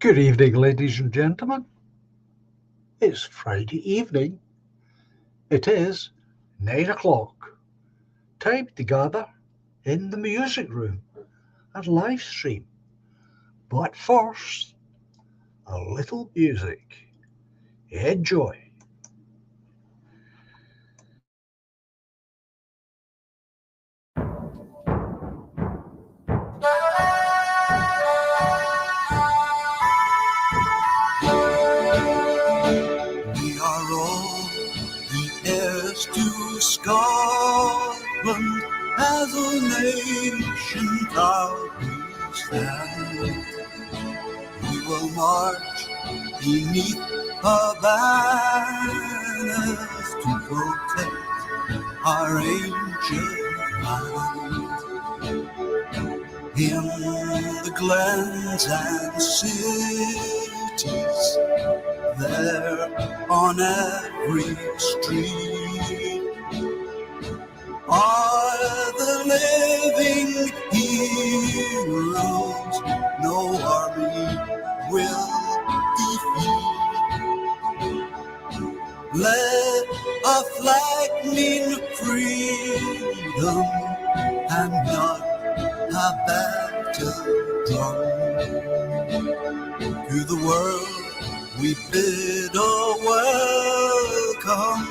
Good evening, ladies and gentlemen. It's Friday evening. It is 9 o'clock. Time to gather in the music room and live stream. But first, a little music. Enjoy. We are all the heirs to Scotland, as a nation proudly stand. We will march beneath her banners to protect our ancient land. In the glens and cities, there on every street are the living heroes no army will defeat. Let a flag mean freedom and not a battle drum. To the world we bid a welcome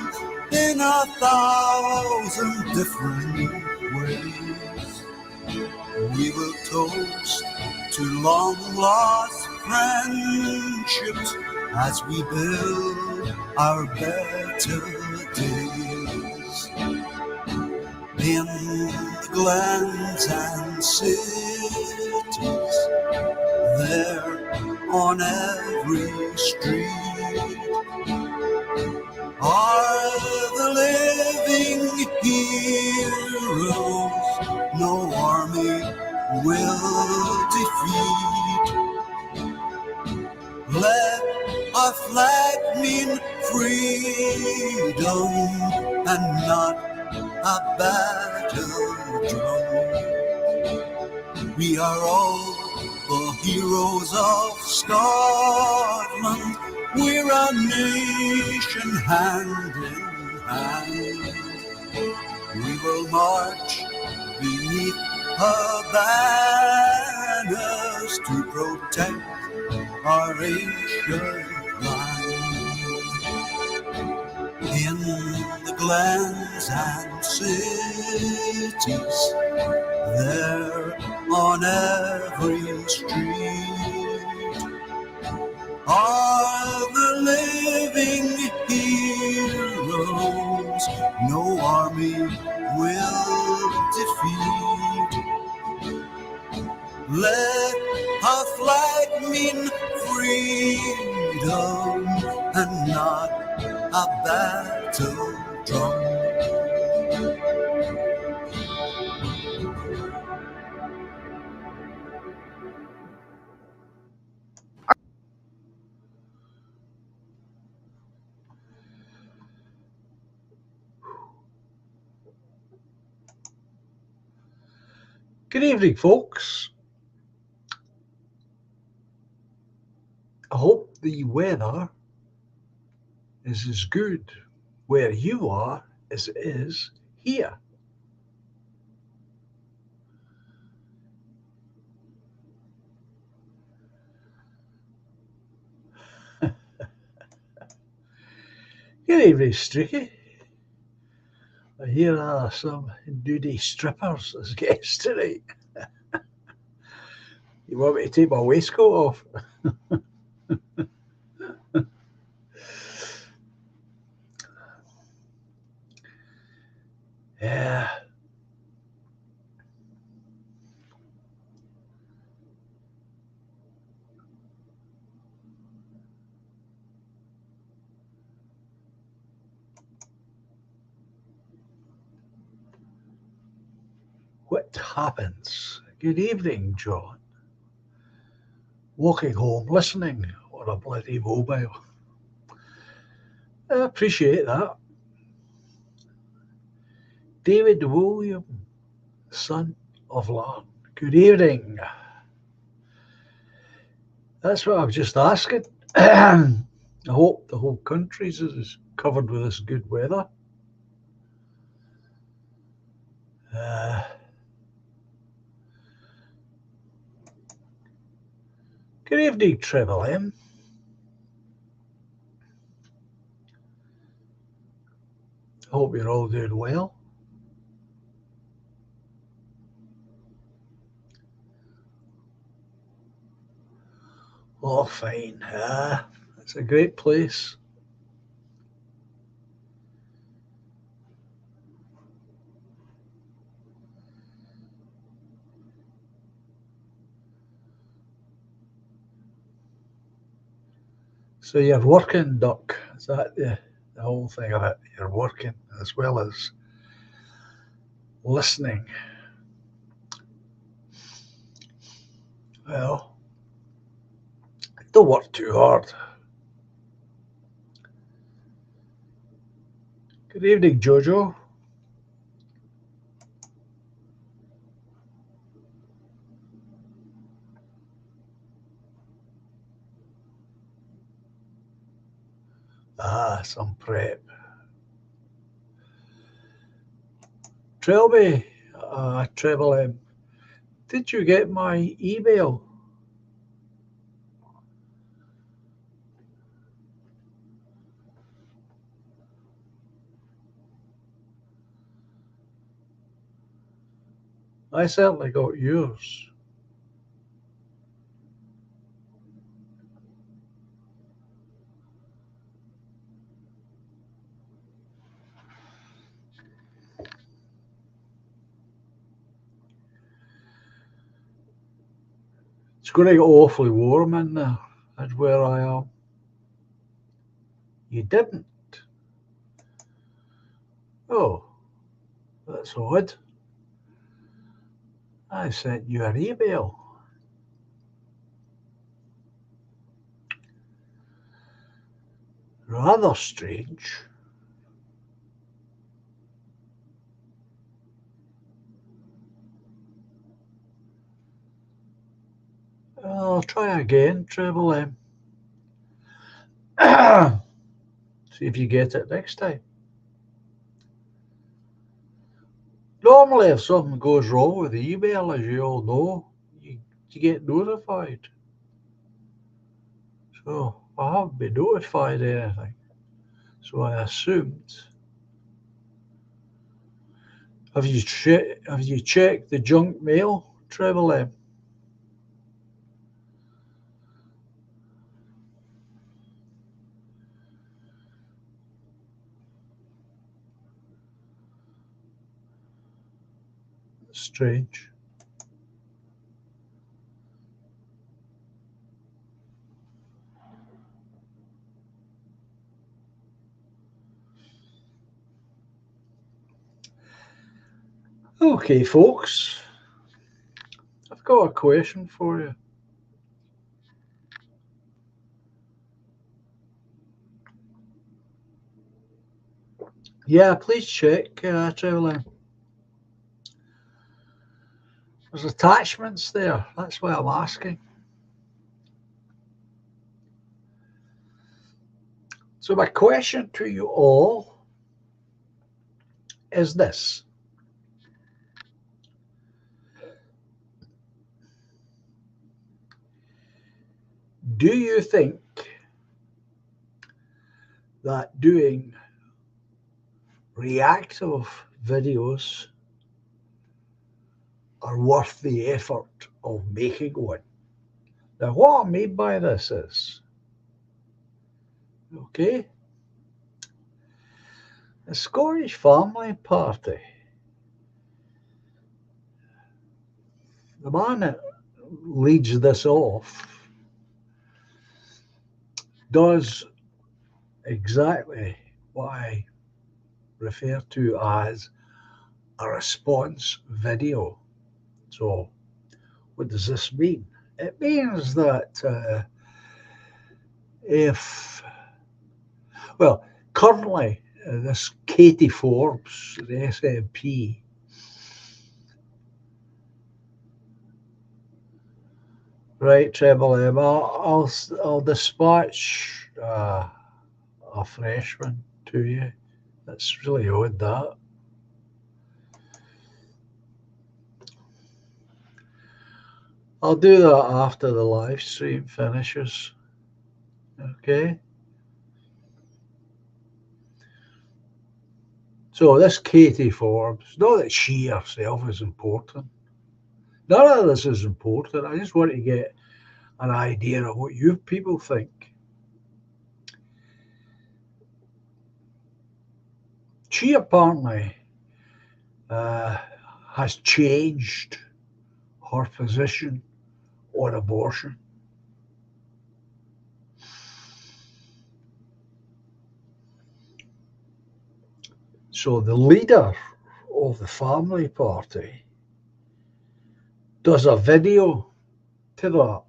in 1,000 different ways. We will toast to long lost friendships as we build our better days. In the glens and cities, there on every street are the living heroes no army will defeat. Let our flag mean freedom and not a battle drum. We are all the heroes of Scotland. We're a nation hand in hand. We will march beneath her banners to protect our ancient land. In the glens and cities, there on every street are the living heroes no army will defeat. Let our flag mean freedom and not a battle drum. Good evening, folks. I hope the weather is as good where you are as it is here. Good evening, Streaky. I hear some nudie strippers as guests tonight. You want me to take my waistcoat off? Yeah. What happens? Good evening, John. Walking home, listening on a bloody mobile. I appreciate that. David William, son of Lan. Good evening. That's what I was just asking. I hope the whole country's is covered with this good weather. Uh, Good evening, Treble M. Hope you're all doing well. Oh, fine. It's a great place. So you're working, Duck. Is that the whole thing of it? You're working as well as listening. Well, don't work too hard. Good evening, Jojo. Some prep. Trilby, Treble M, did you get my email? I certainly got yours. It's going to get awfully warm in there. That's where I am. You didn't? Oh, that's odd. I sent you an email. Rather strange. I'll try again, Treble M. See if you get it next time. Normally, if something goes wrong with the email, as you all know, you get notified. So I haven't been notified anything. So I assumed. Have you checked the junk mail, Treble M? Strange. Okay, folks, I've got a question for you. Yeah, please check, Treble M. There's attachments there. That's why I'm asking. So my question to you all is this. Do you think that doing reactive videos are worth the effort of making one? Now, what I mean by this is, okay, the Scottish family party, the man that leads this off, does exactly what I refer to as a response video. So, what does this mean? It means that well, currently, this Katie Forbes, the SNP, Right, Treble M. I'll dispatch a fresh one to you. That's really odd, that. I'll do that after the live stream finishes. Okay. So this Katie Forbes, not that she herself is important. None of this is important. I just want to get an idea of what you people think. She apparently uh, has changed her position on abortion. So the leader of the family party does a video to that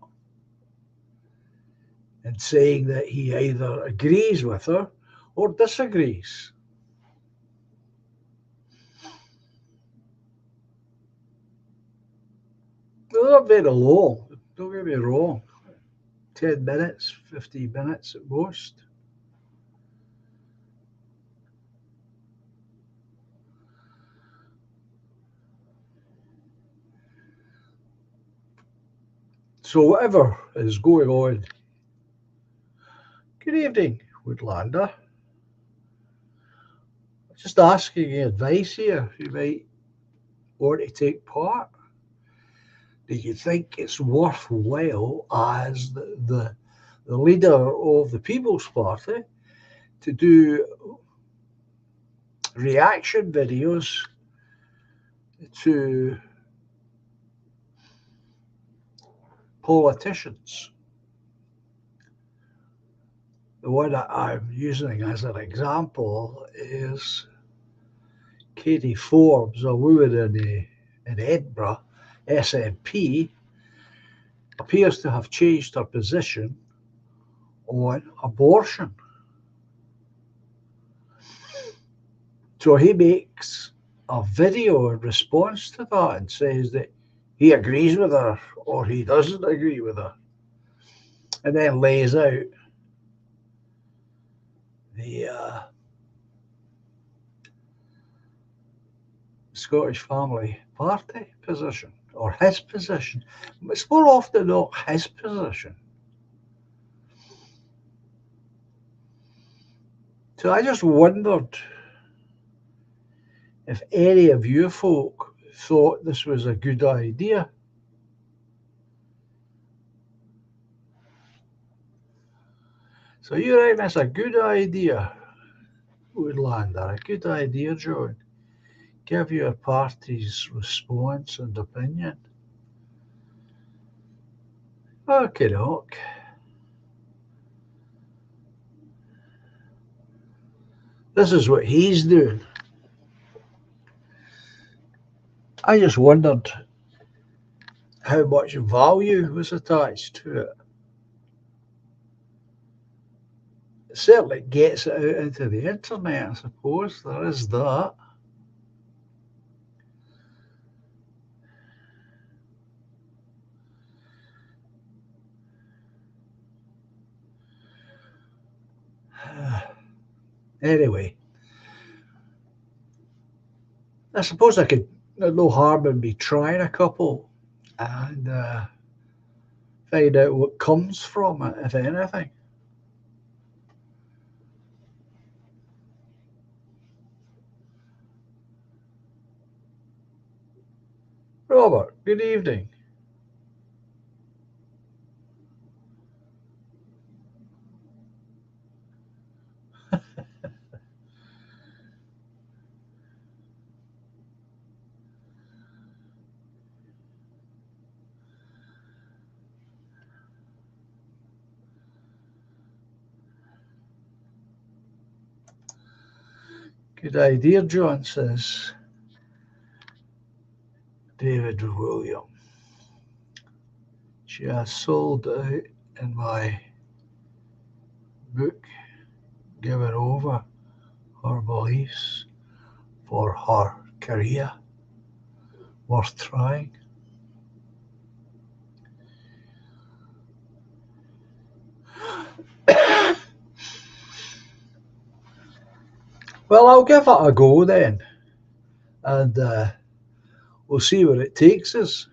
and saying that he either agrees with her or disagrees. They're not very long, don't get me wrong. 10 minutes, 15 minutes at most. So whatever is going on, good evening, Woodlander. Just asking you advice here. You might want to take part. Do you think it's worthwhile as the leader of the People's Party to do reaction videos to politicians? The one that I'm using as an example is Katie Forbes, a woman in Edinburgh, SNP, appears to have changed her position on abortion. So he makes a video in response to that and says that he agrees with her or he doesn't agree with her, and then lays out the Scottish Family Party position, or his position. It's more often not his position. So I just wondered if any of you folk thought this was a good idea. So you reckon that's a good idea, Woodlander? A good idea, John? Give your party's response and opinion. Okay, doke. This is what he's doing. I just wondered how much value was attached to it. It certainly gets it out into the internet, I suppose. There is that. Anyway, I suppose there's no harm in me trying a couple and find out what comes from it, if anything. Robert, good evening. Good idea, John, says David William. She has sold out in my book, given over her beliefs for her career. Worth trying. Well, I'll give it a go then, and we'll see where it takes us.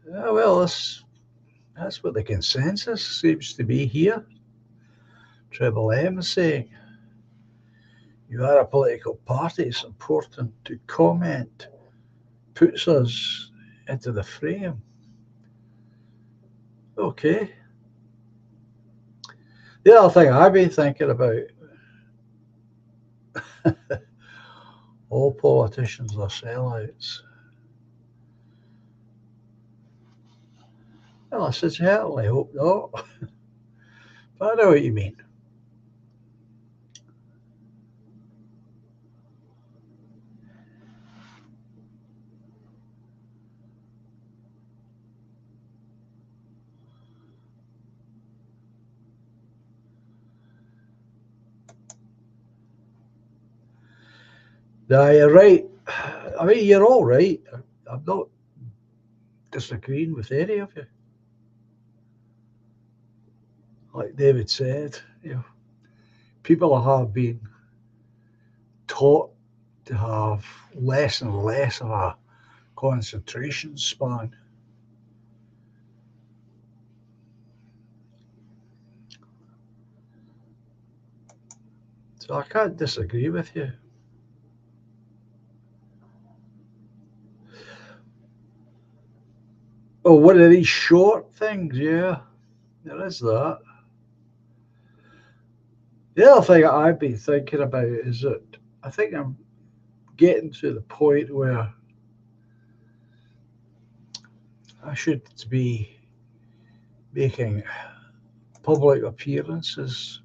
Yeah, well, that's what the consensus seems to be here. Triple M is saying you are a political party, it's important to comment, puts us into the frame. Okay. The other thing I've been thinking about, all politicians are sellouts. Well, I certainly hope not. But I know what you mean. No, you're right. I mean, you're all right. I'm not disagreeing with any of you. Like David said, people have been taught to have less and less of a concentration span. So I can't disagree with you. Oh, one of these short things, yeah, there is that. The other thing I've been thinking about is that I think I'm getting to the point where I should be making public appearances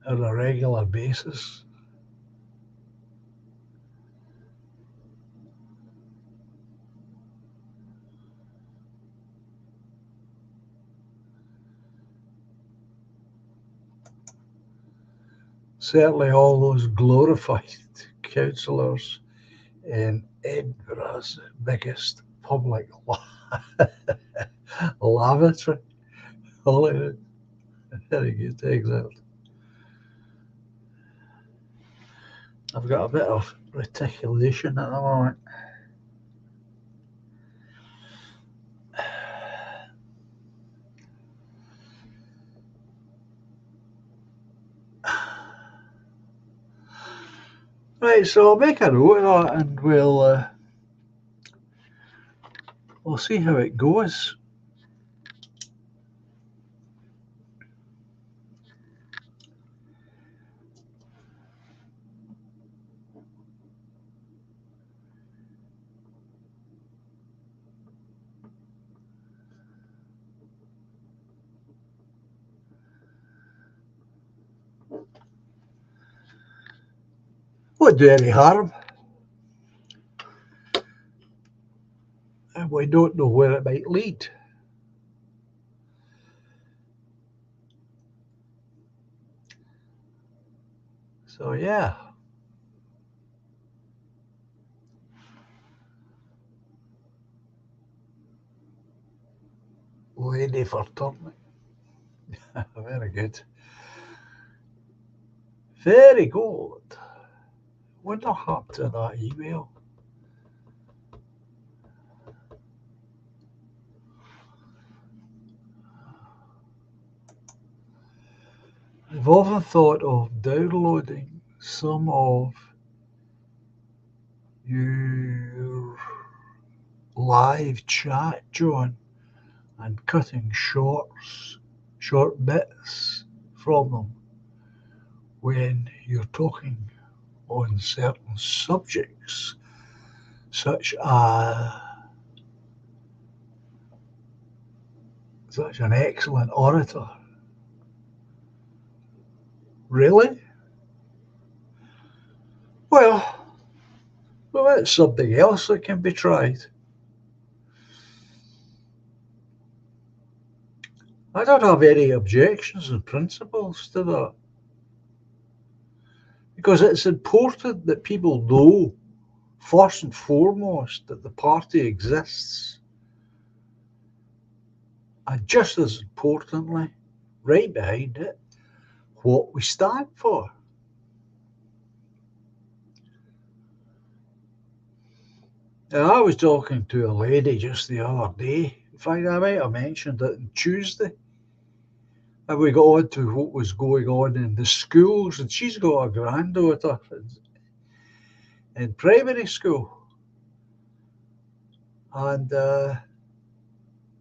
on a regular basis. Certainly, all those glorified councillors in Edinburgh's biggest public lavatory. Hollywood. Very good, exactly. I've got a bit of reticulation at the moment. Right, so I'll make a note of that and we'll see how it goes. Won't do any harm. And we don't know where it might lead. So yeah. Lady for turning. Very good. Very good. Wonder what happened to that email? I've often thought of downloading some of your live chat, John, and cutting short bits from them when you're talking on certain subjects, such as such an excellent orator. Really? Well, that's something else that can be tried. I don't have any objections and principles to that because it's important that people know, first and foremost, that the party exists, and just as importantly, right behind it, what we stand for. Now, I was talking to a lady just the other day. In fact, I might have mentioned it on Tuesday. And we got on to what was going on in the schools, and she's got a granddaughter in primary school. And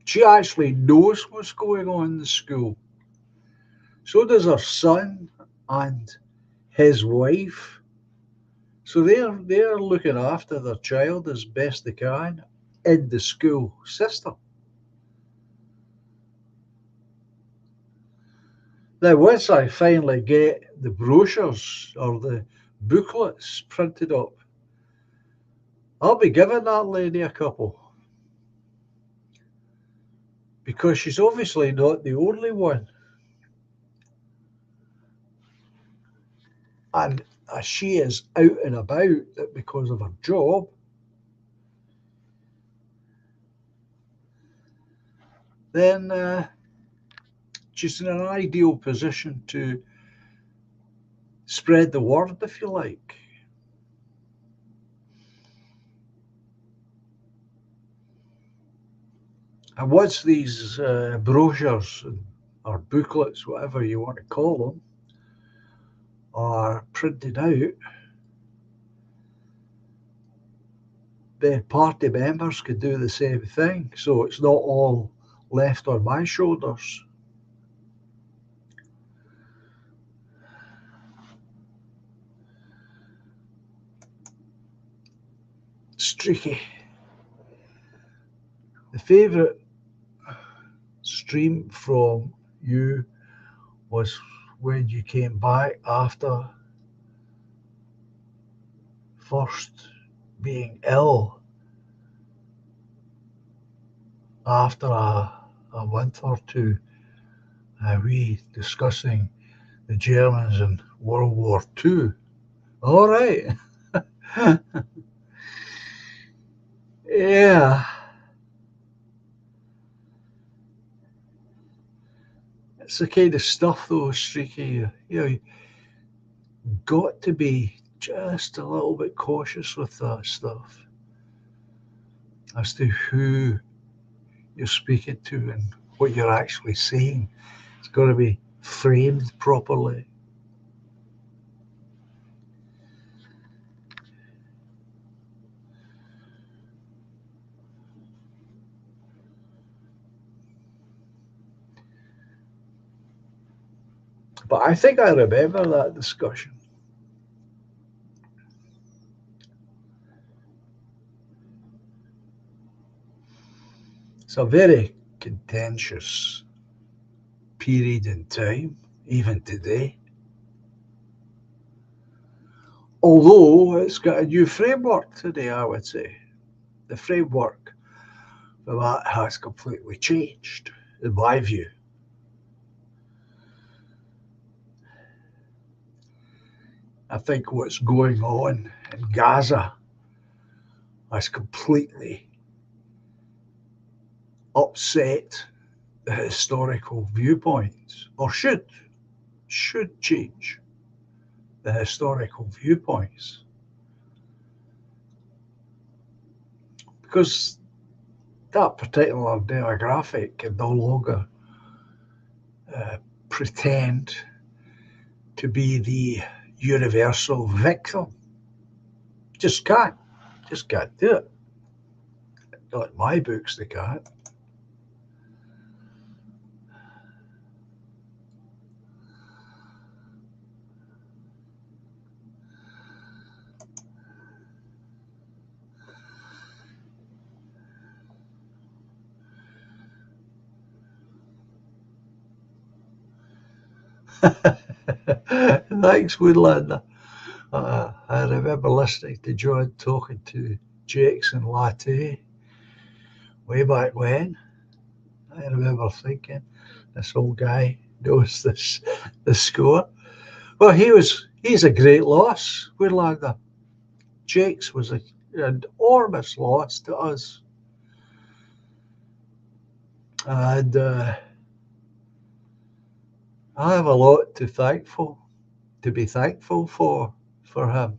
she actually knows what's going on in the school. So does her son and his wife. So they're looking after their child as best they can in the school system. Now, once I finally get the brochures or the booklets printed up, I'll be giving that lady a couple because she's obviously not the only one. And as she is out and about because of her job, then she's in an ideal position to spread the word, if you like. And once these brochures or booklets, whatever you want to call them, are printed out, then party members could do the same thing. So it's not all left on my shoulders. Streaky. The favourite stream from you was when you came back after first being ill after a month or two, we discussing the Germans in World War II. All right. Yeah. It's the kind of stuff, though, Streaky. You got to be just a little bit cautious with that stuff as to who you're speaking to and what you're actually saying. It's got to be framed properly. But I think I remember that discussion. It's a very contentious period in time, even today. Although it's got a new framework today, I would say. The framework for that has completely changed, in my view. I think what's going on in Gaza has completely upset the historical viewpoints, or should change the historical viewpoints. Because that particular demographic can no longer pretend to be the universal victim. Just can't. Just can't do it. Not in my books, they can't. Thanks, Woodlander. I remember listening to John talking to Jakes and Latte way back when. I remember thinking, this old guy knows the score. Well, he's a great loss. We're like the Jakes was an enormous loss to us, and I have a lot to be thankful for him.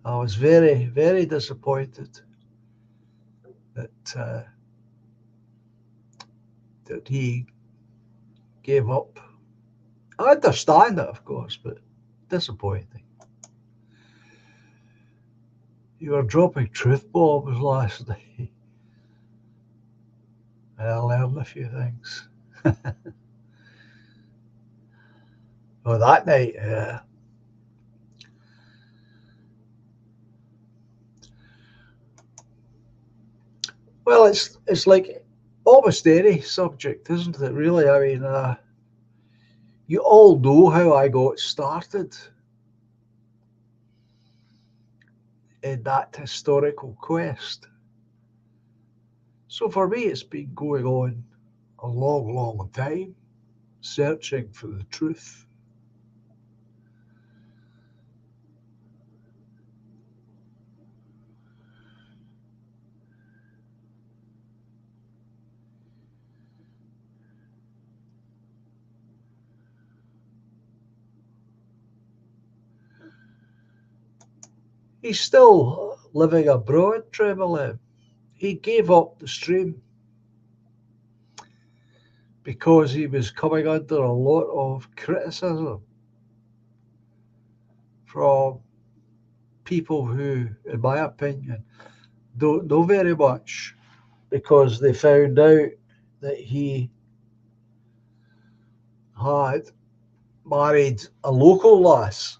I was very disappointed that that he gave up. I understand it, of course, but disappointing. You were dropping truth bombs last night, and I learned a few things. Well, that night, well, it's like almost any subject, isn't it? Really, I mean, you all know how I got started in that historical quest. So for me, it's been going on a long time, searching for the truth. He's still living abroad, Trevelyan. He gave up the stream because he was coming under a lot of criticism from people who, in my opinion, don't know very much because they found out that he had married a local lass,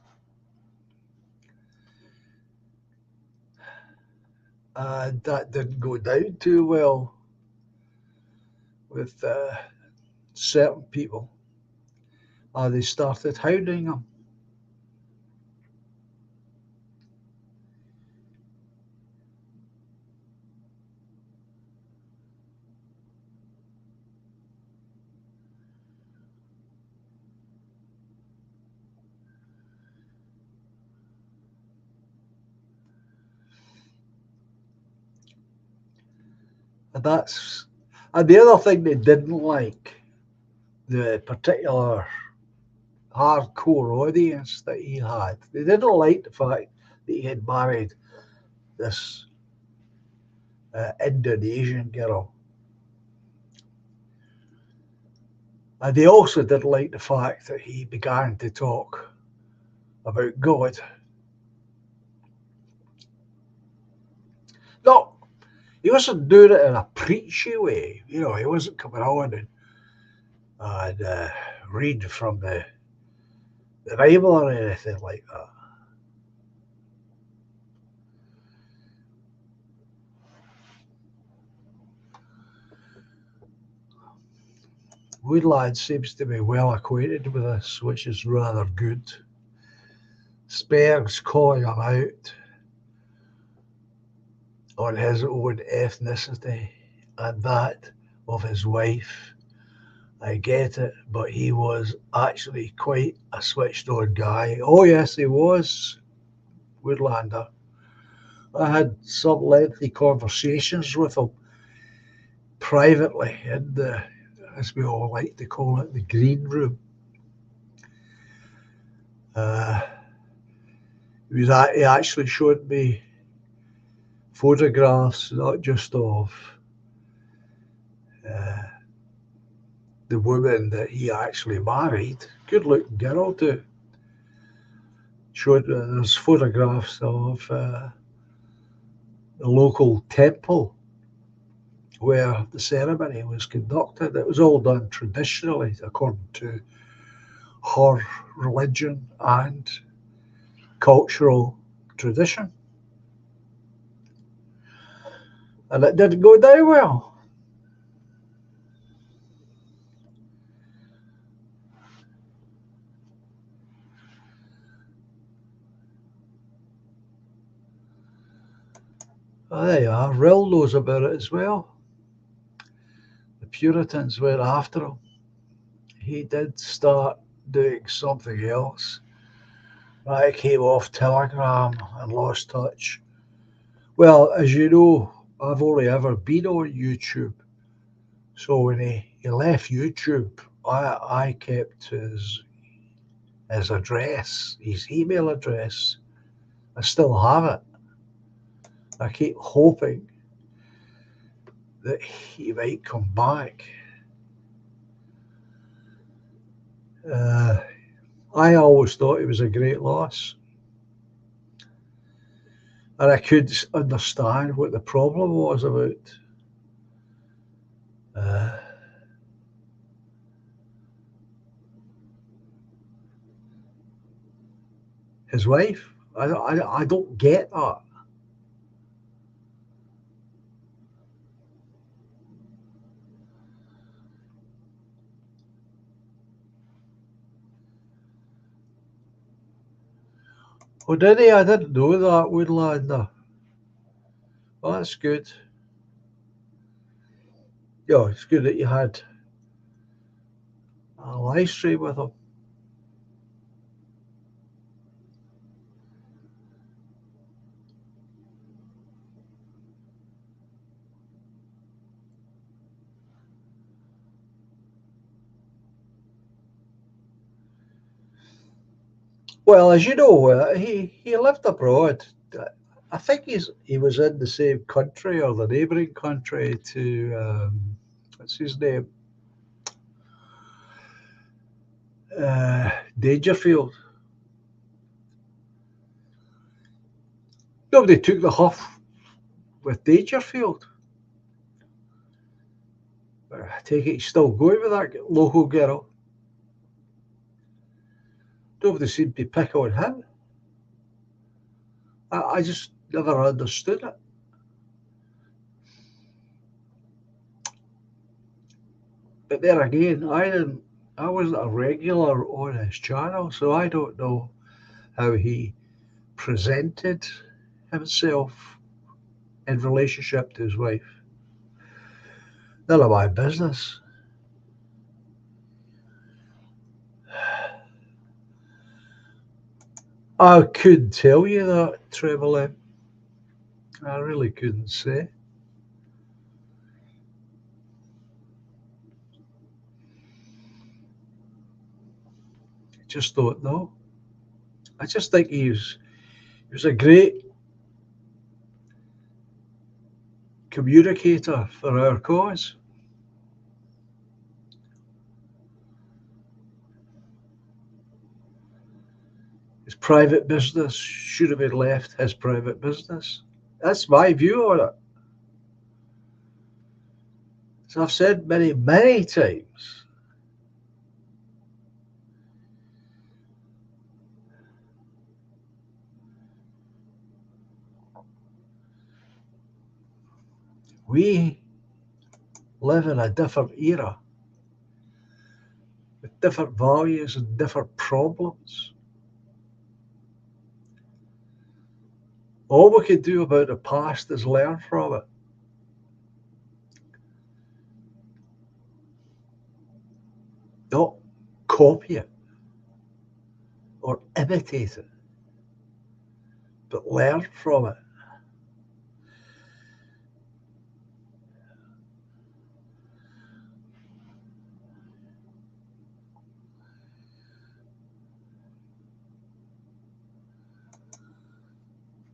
and that didn't go down too well with certain people. They started hounding him. And that's and the other thing they didn't like, the particular hardcore audience that he had. They didn't like the fact that he had married this Indonesian girl. And they also didn't like the fact that he began to talk about God. No, he wasn't doing it in a preachy way. You know, he wasn't coming on and read from the Bible or anything like that. Woodland seems to be well acquainted with this, which is rather good. Sperg's calling him out on his own ethnicity and that of his wife. I get it, but he was actually quite a switched on guy. Oh, yes, he was, Woodlander. I had some lengthy conversations with him privately in the, as we all like to call it, the green room. Uh, he actually showed me photographs, not just of uh, the woman that he actually married, good looking girl too. Showed there's photographs of the local temple where the ceremony was conducted. It was all done traditionally according to her religion and cultural tradition. And it didn't go down well. Oh, there you are. Rill knows about it as well. The Puritans were after him. He did start doing something else. I came off Telegram and lost touch. Well, as you know, I've only ever been on YouTube. So when he left YouTube, I kept his address, his email address. I still have it. I keep hoping that he might come back. Uh, I always thought it was a great loss, and I could understand what the problem was about uh, his wife. I don't get that. Oh, did he? I didn't know that, Woodlander. Well, that's good. Yeah, it's good that you had a live stream with him. Well, as you know, he lived abroad. I think he was in the same country or the neighbouring country to what's his name, uh, Dangerfield. Nobody took the huff with Dangerfield. I take it he's still going with that local girl. Nobody seemed to pick on him. I just never understood it. But there again, I didn't. I wasn't a regular on his channel, so I don't know how he presented himself in relationship to his wife. None of my business. I couldn't tell you that, Treble. I really couldn't say. Just don't know. I just think he was a great communicator for our cause. His private business should have been left his private business. That's my view on it. As I've said many, many times, we live in a different era with different values and different problems. All we can do about the past is learn from it. Not copy it or imitate it, but learn from it.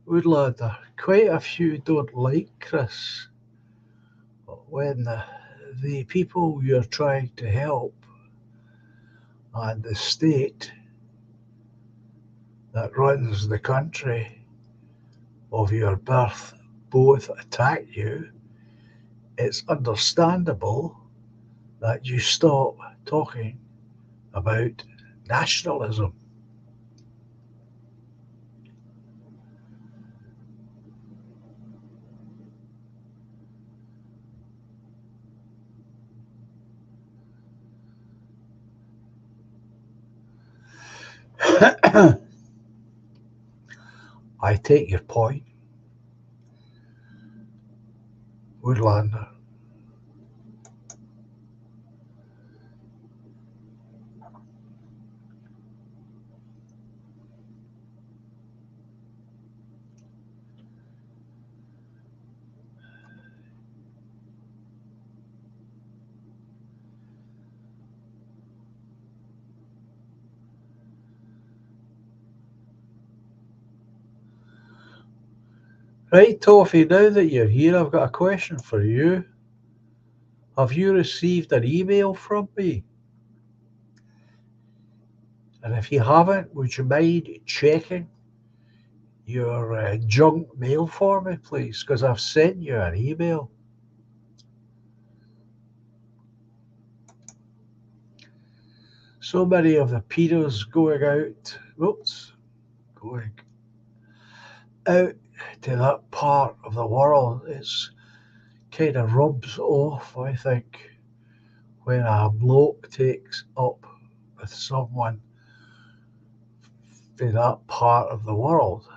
Woodlander, quite a few don't like Chris when the people you're trying to help and the state that runs the country of your birth both attack you. It's understandable that you stop talking about nationalism. I take your point. Woodlander. Right, Toffee, now that you're here, I've got a question for you. Have you received an email from me? And if you haven't, would you mind checking your junk mail for me, please? Because I've sent you an email. So many of the pedos going out to that part of the world, it's kind of rubs off, I think, when a bloke takes up with someone in that part of the world.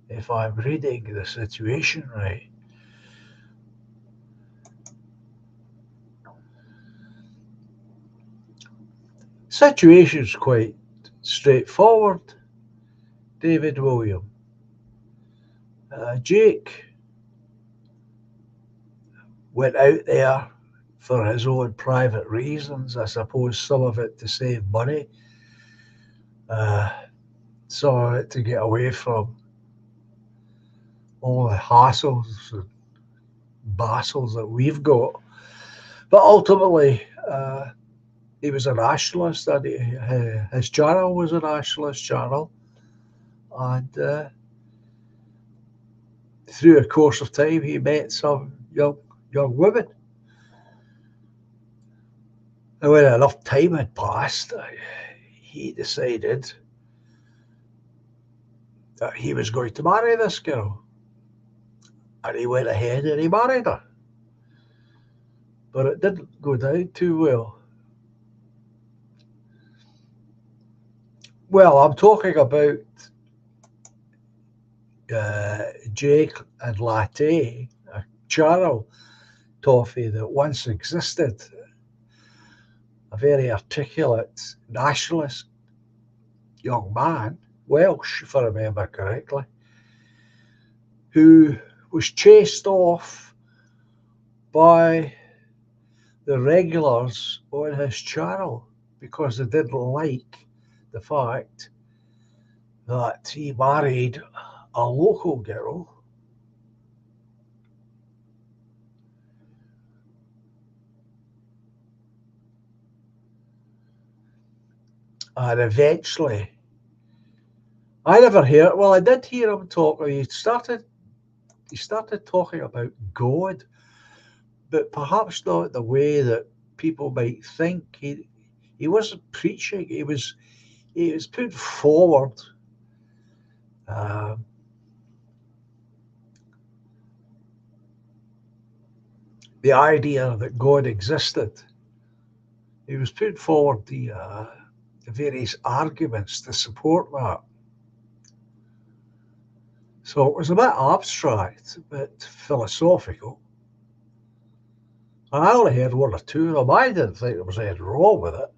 If I'm reading the situation right. Situation's quite straightforward, David William. Jake went out there for his own private reasons. I suppose some of it to save money, uh, some of it to get away from all the hassles and battles that we've got. But ultimately, he was a nationalist, and his channel was a nationalist channel. And through a course of time, he met some young women. And when enough time had passed, he decided that he was going to marry this girl. And he went ahead and he married her. But it didn't go down too well. Well, I'm talking about Jake and Latte, a channel, Toffee, that once existed. A very articulate nationalist young man, Welsh, if I remember correctly, who was chased off by the regulars on his channel because they didn't like the fact that he married a local girl. And eventually, I never heard. Well, I did hear him talk. He started talking about God, but perhaps not the way that people might think. He wasn't preaching. He was put forward um, the idea that God existed. He was put forward the various arguments to support that. So it was a bit abstract, a bit philosophical. And I only heard one or two of them. I didn't think there was anything wrong with it.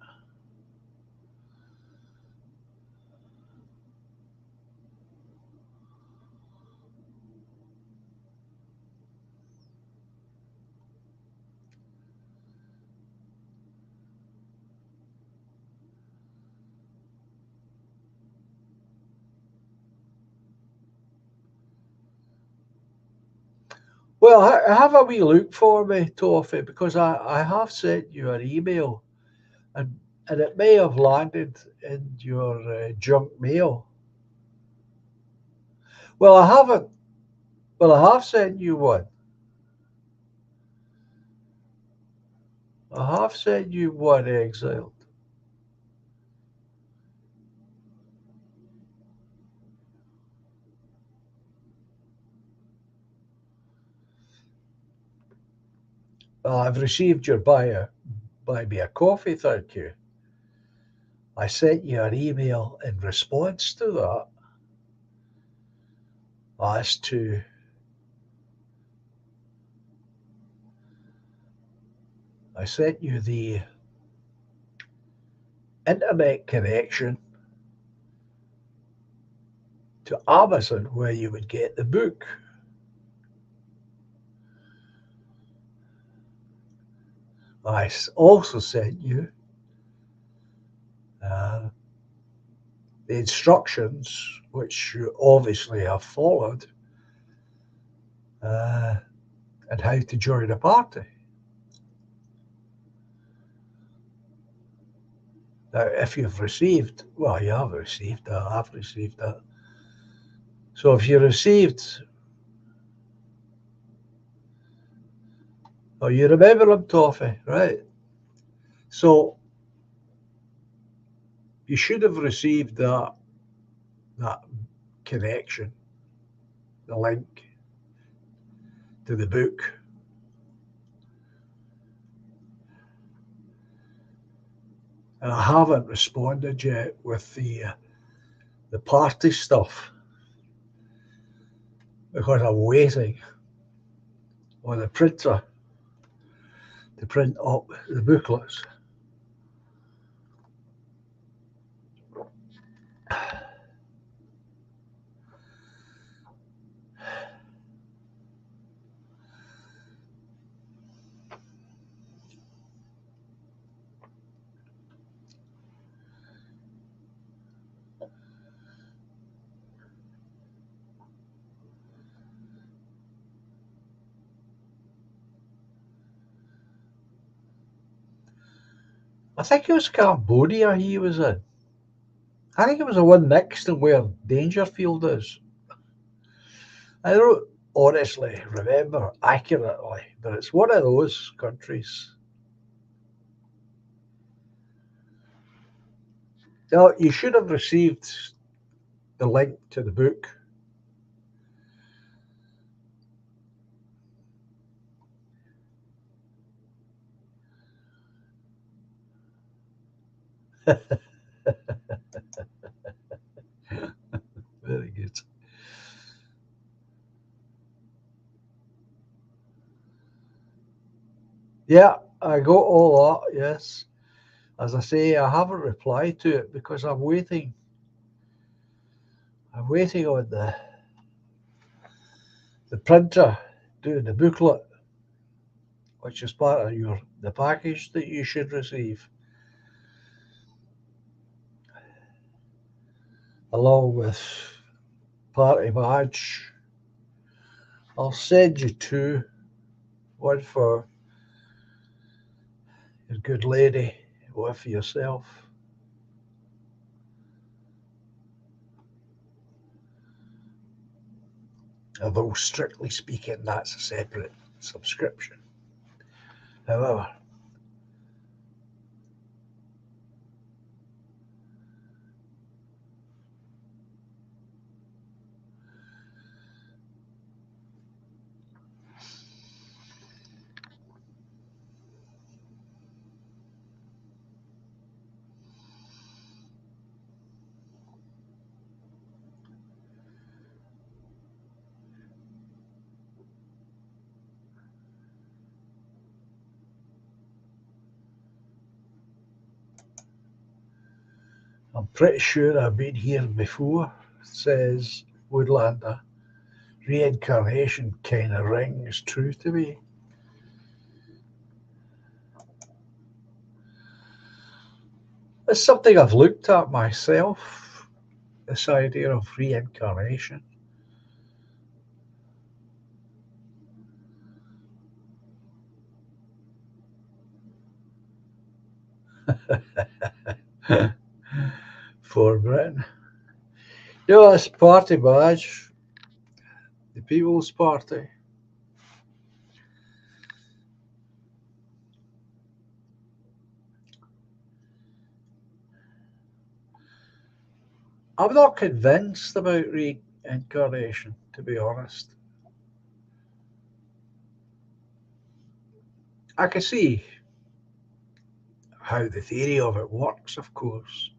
Well, have a wee look for me, Toffee, because I have sent you an email, and it may have landed in your junk mail. Well, I haven't. Well, I have sent you one. I have sent you one, exiled. I've received your buy me a coffee, thank you. I sent you an email in response to that as to I sent you the internet connection to Amazon where you would get the book. I also sent you uh, the instructions, which you obviously have followed, uh, and how to join a party. Now, if you've received, well, you have received that, I've received that. So if you received, oh, you remember them, Toffee, right? So you should have received that connection, the link to the book. And I haven't responded yet with the party stuff because I'm waiting on the printer to print up the booklets. I think it was Cambodia he was in. I think it was the one next to where Dangerfield is. I don't honestly remember accurately, but it's one of those countries. Now, you should have received the link to the book. Very good. Yeah, I got all that, yes. As I say, I haven't replied to it because I'm waiting. I'm waiting on the printer doing the booklet, which is part of the package that you should receive, along with party badge. I'll send you two, one for your good lady, one for yourself. Although strictly speaking, that's a separate subscription. However, I'm pretty sure I've been here before, says Woodlander. Reincarnation kind of rings true to me. It's something I've looked at myself, this idea of reincarnation. For Britain. No, it's party badge, the People's Party. I'm not convinced about reincarnation, to be honest. I can see how the theory of it works, of course.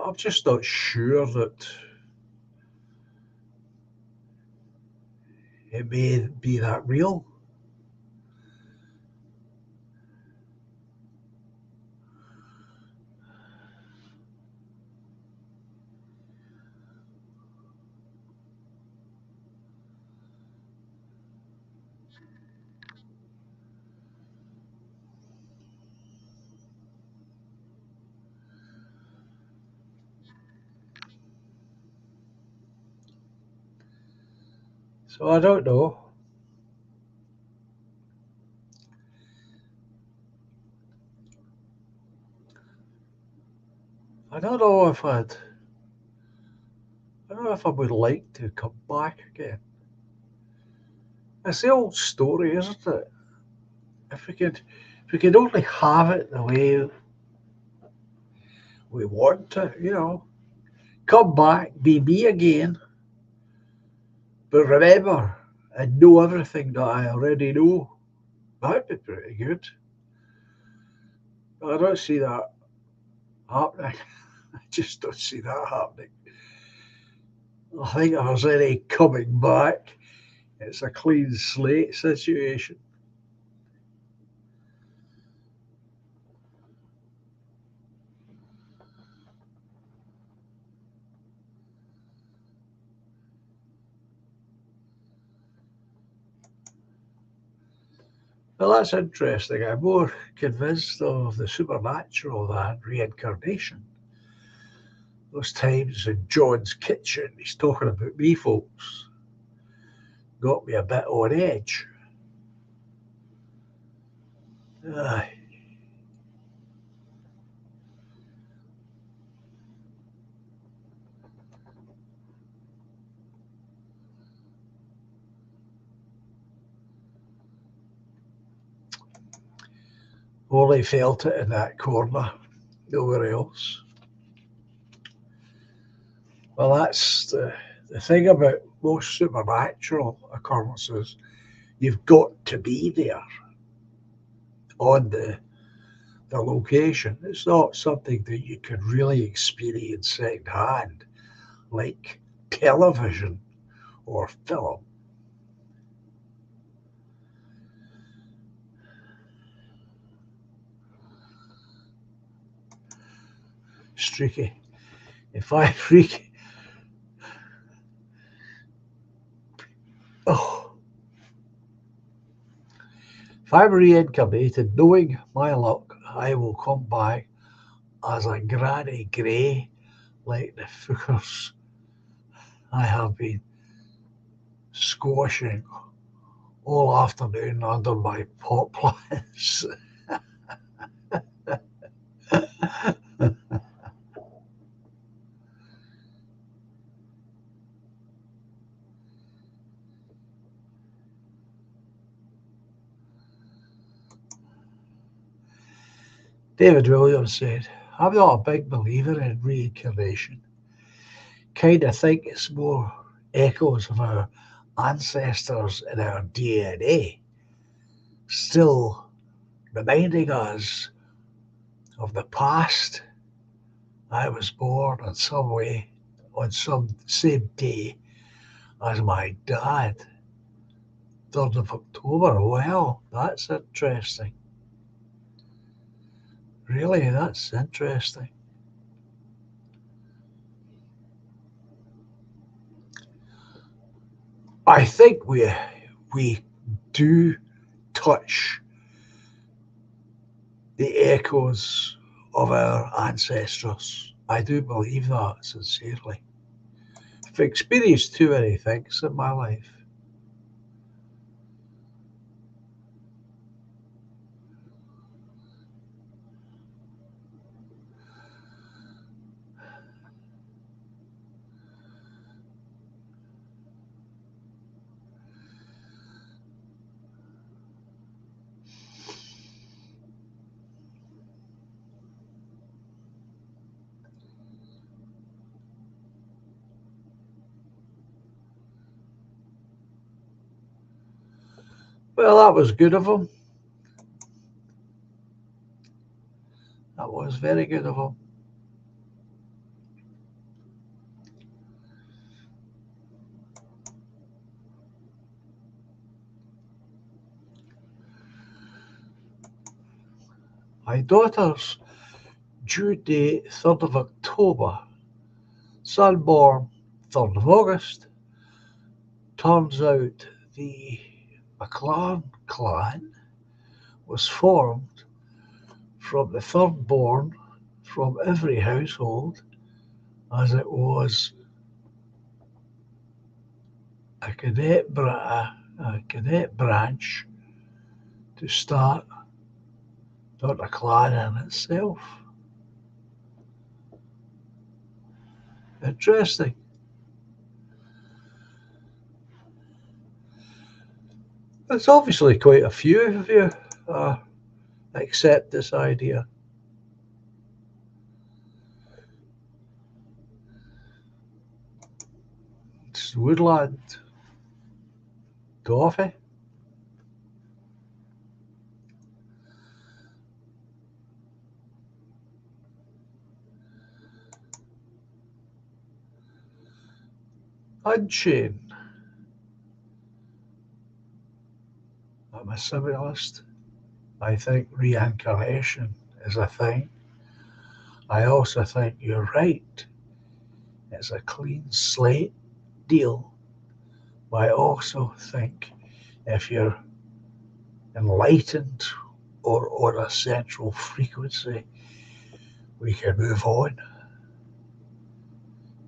I'm just not sure that it may be that real. So I don't know. I don't know if I'd. I don't know if I would like to come back again. It's the old story, isn't it? If we could, if we could only have it the way we want to, come back, be me again, but remember and know everything that I already know. That'd be pretty good. But I don't see that happening. I just don't see that happening. I think if there's any coming back, it's a clean slate situation. Well, that's interesting. I'm more convinced of the supernatural than reincarnation. Those times in John's kitchen, he's talking about me, folks, got me a bit on edge. Aye. Only felt it in that corner, nowhere else. Well, that's the thing about most supernatural occurrences. You've got to be there on the location. It's not something that you can really experience secondhand, like television or film. Streaky. If I freak, oh, if I'm reincarnated, knowing my luck, I will come back as a granny grey, like the fuckers I have been squashing all afternoon under my pot plants. David Williams said, I'm not a big believer in reincarnation. Kind of think it's more echoes of our ancestors in our DNA, still reminding us of the past. I was born in some way on some same day as my dad, 3rd of October. Well, that's interesting. Really, that's interesting. I think we do touch the echoes of our ancestors. I do believe that sincerely. I've experienced too many things in my life. Well, that was good of him. That was very good of him. My daughter's due date 3rd of October, son born 3rd of August. Turns out the McLaren clan was formed from the third born from every household, as it was a cadet branch to start, not a clan in itself. Interesting. There's obviously quite a few of you accept this idea. It's woodland toffee. Unchained. I'm a similarist. I think reincarnation is a thing. I also think you're right. It's a clean slate deal. But I also think if you're enlightened or on a central frequency, we can move on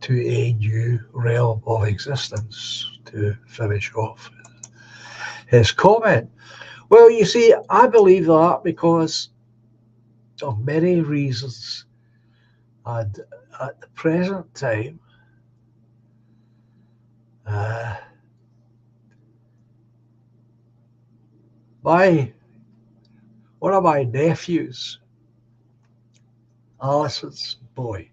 to a new realm of existence to finish off his comment. Well, you see, I believe that because of many reasons. And at the present time, uh, one of my nephews, Alison's boy,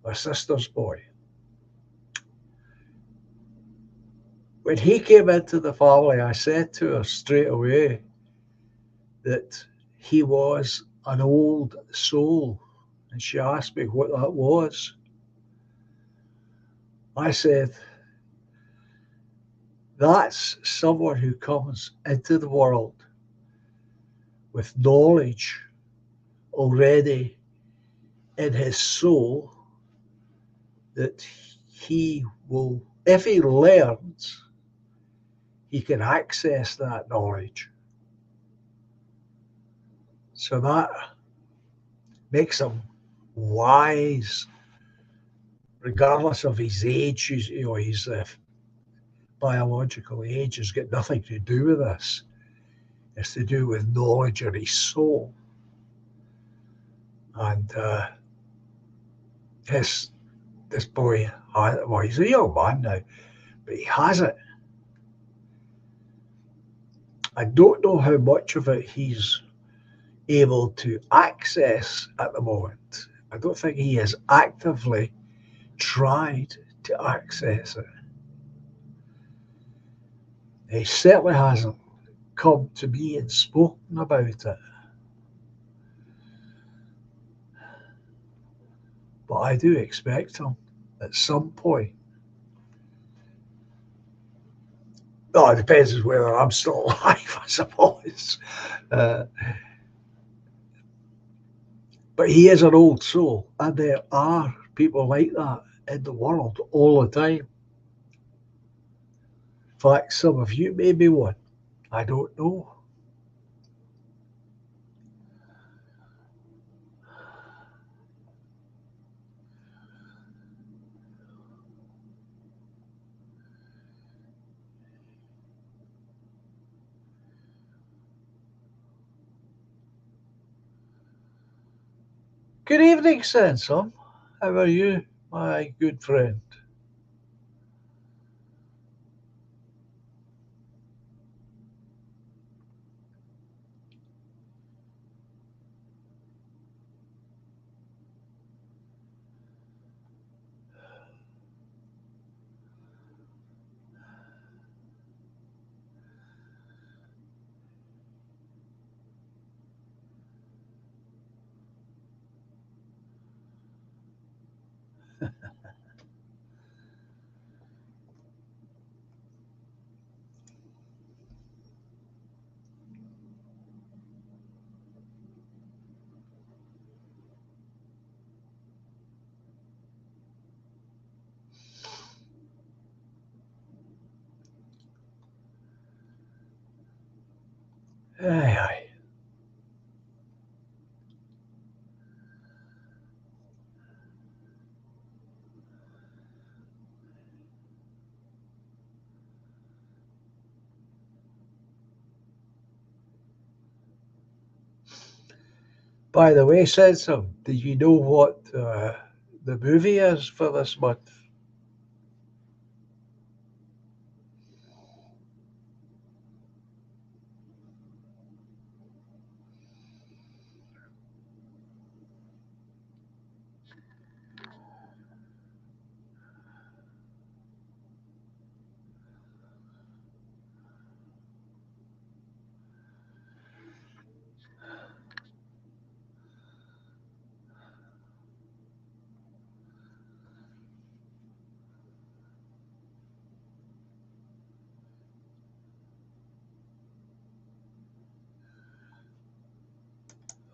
my sister's boy, when he came into the family, I said to her straight away that he was an old soul. And she asked me what that was. I said, that's someone who comes into the world with knowledge already in his soul that he will, if he learns, he can access that knowledge. So that makes him wise, regardless of his age. His biological age has got nothing to do with this. It's to do with knowledge of his soul. And this boy, well, he's a young man now, but he has it. I don't know how much of it he's able to access at the moment. I don't think he has actively tried to access it. He certainly hasn't come to me and spoken about it. But I do expect him at some point. Oh, it depends on whether I'm still alive, I suppose. But he is an old soul, and there are people like that in the world all the time. In fact, some of you may be one. I don't know. Good evening, Sansom. How are you, my good friend? Aye, aye. By the way, Senso, did you know what the movie is for this month?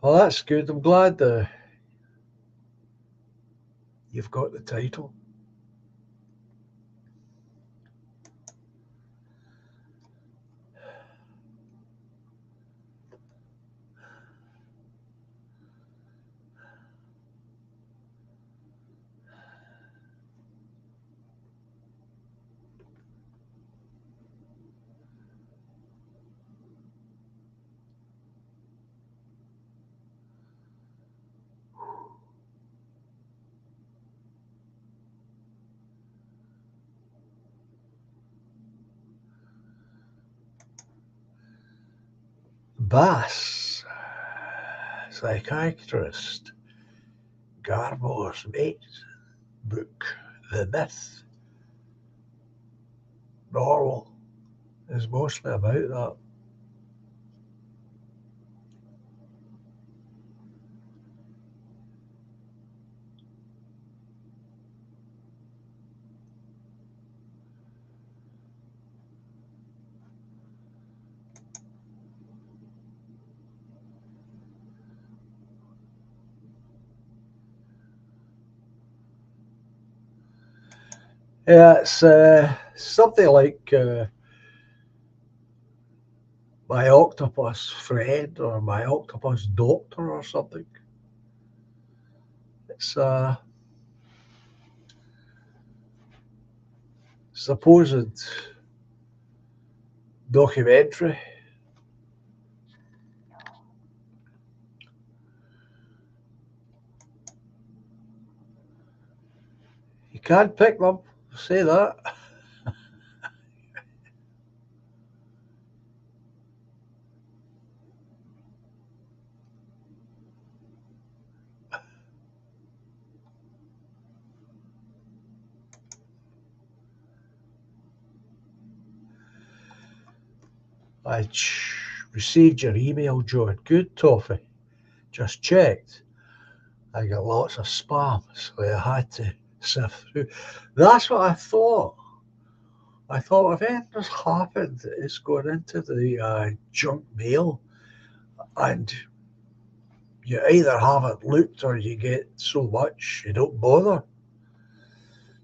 Well, that's good. I'm glad you've got the title. Bass, psychiatrist, Garbo's mate, book, The Myth, Normal, is mostly about that. Yeah, it's something like my octopus friend or my octopus doctor or something. It's a supposed documentary. You can't pick them, say that. I received your email, John. Good, Toffee. Just checked. I got lots of spam, so I had to sift through. That's what I thought. I thought if anything's happened, it's going into the junk mail, and you either haven't looked or you get so much you don't bother.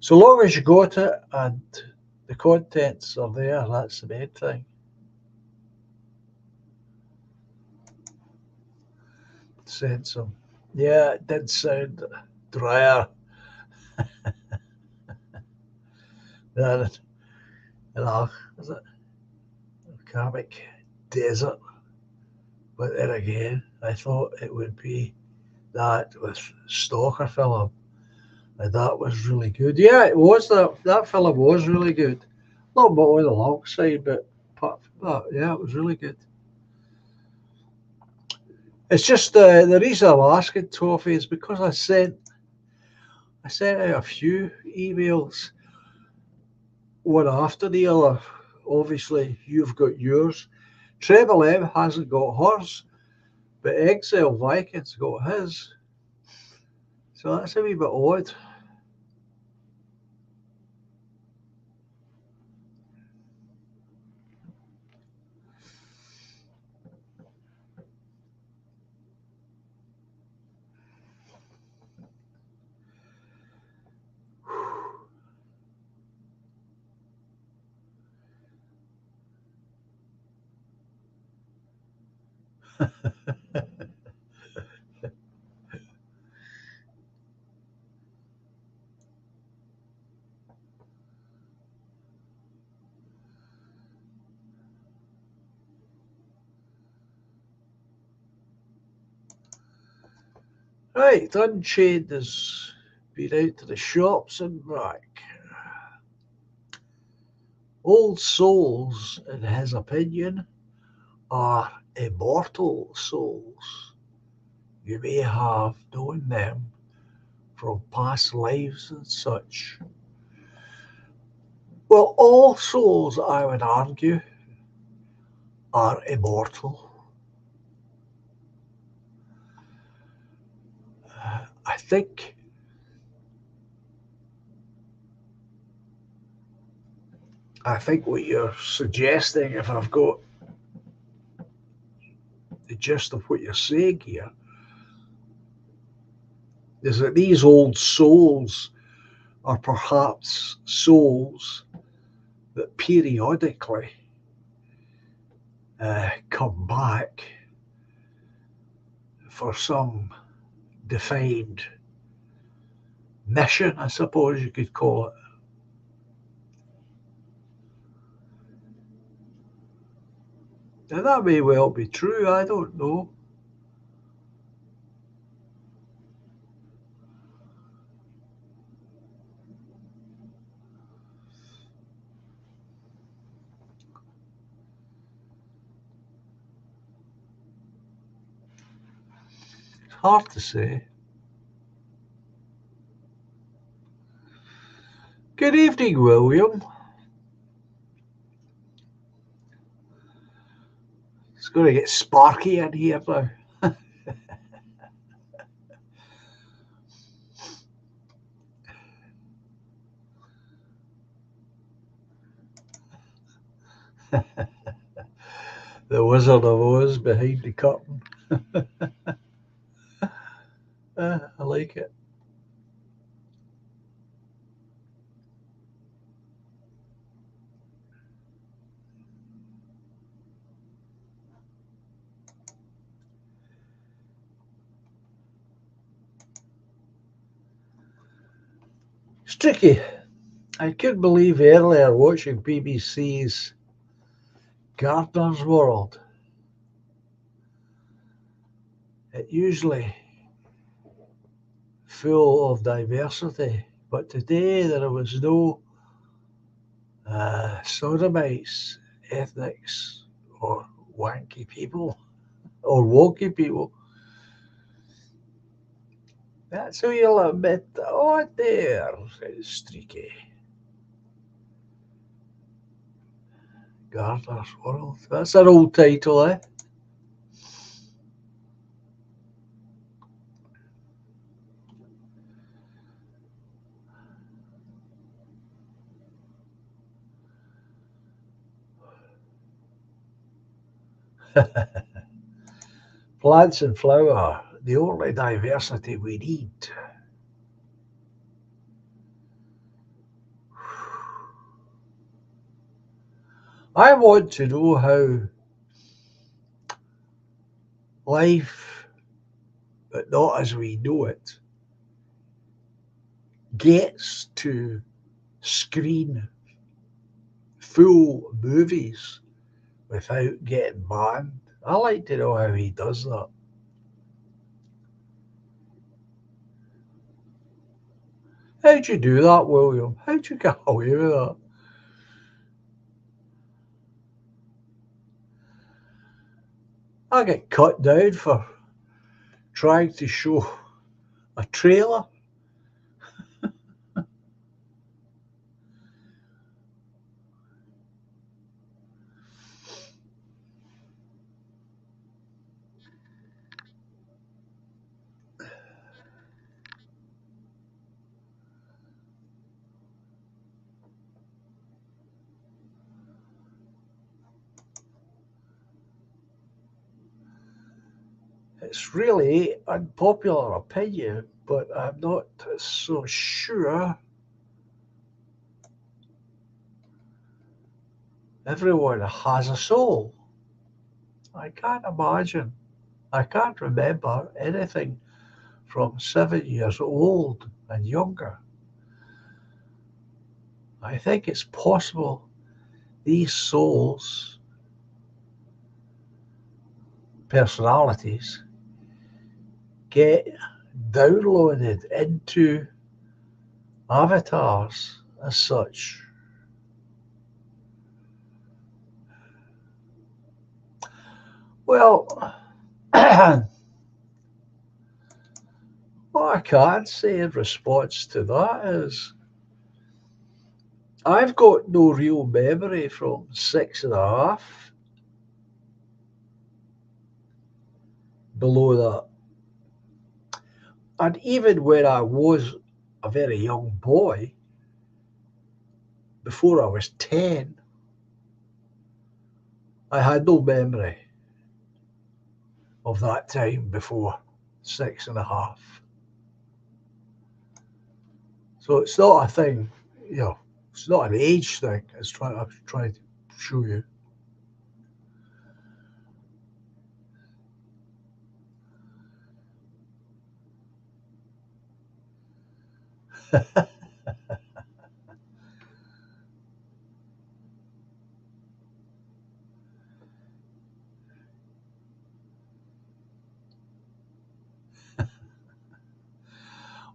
So long as you got it and the contents are there, that's the main thing. Sent some. Yeah, it did sound drier than is it Karmic Desert? But then again, I thought it would be that with Stalker film, and that was really good. Yeah, it was that film was really good. A little bit on the long side, but apart from that, yeah, it was really good. It's just the reason I'm asking Toffee is because I sent out a few emails, one after the other. Obviously, you've got yours. Treble M hasn't got hers, but Exile Vikings got his. So that's a wee bit odd. Right, Unchained has been out to the shops and back. Old souls, in his opinion, are immortal souls. You may have known them from past lives and such. Well, all souls, I would argue, are immortal. I think I think what you're suggesting, if I've got the gist of what you're saying here, is that these old souls are perhaps souls that periodically come back for some defined mission, I suppose you could call it. Now, that may well be true, I don't know. It's hard to say. Good evening, William. It's going to get sparky in here now. The Wizard of Oz behind the curtain. I like it. It's tricky. I couldn't believe earlier watching BBC's Gardener's World. It usually full of diversity, but today there was no sodomites, ethnics, or wanky people, or wonky people. That's a little bit odd there, says Streaky. Gardener's World. That's an old title, eh? Plants and flower, the only diversity we need. I want to know how life, but not as we know it, gets to screen full movies without getting banned. I like to know how he does that. How'd you do that, William? How'd you get away with that? I get cut down for trying to show a trailer. It's really unpopular opinion, but I'm not so sure everyone has a soul. I can't imagine. I can't remember anything from 7 years old and younger. I think it's possible these souls, personalities, get downloaded into avatars as such. Well, what I can say in response to that is I've got no real memory from 6.5 below that. And even when I was a very young boy, before I was 10, I had no memory of that time before 6.5. So it's not a thing, you know, it's not an age thing. I'm trying to show you.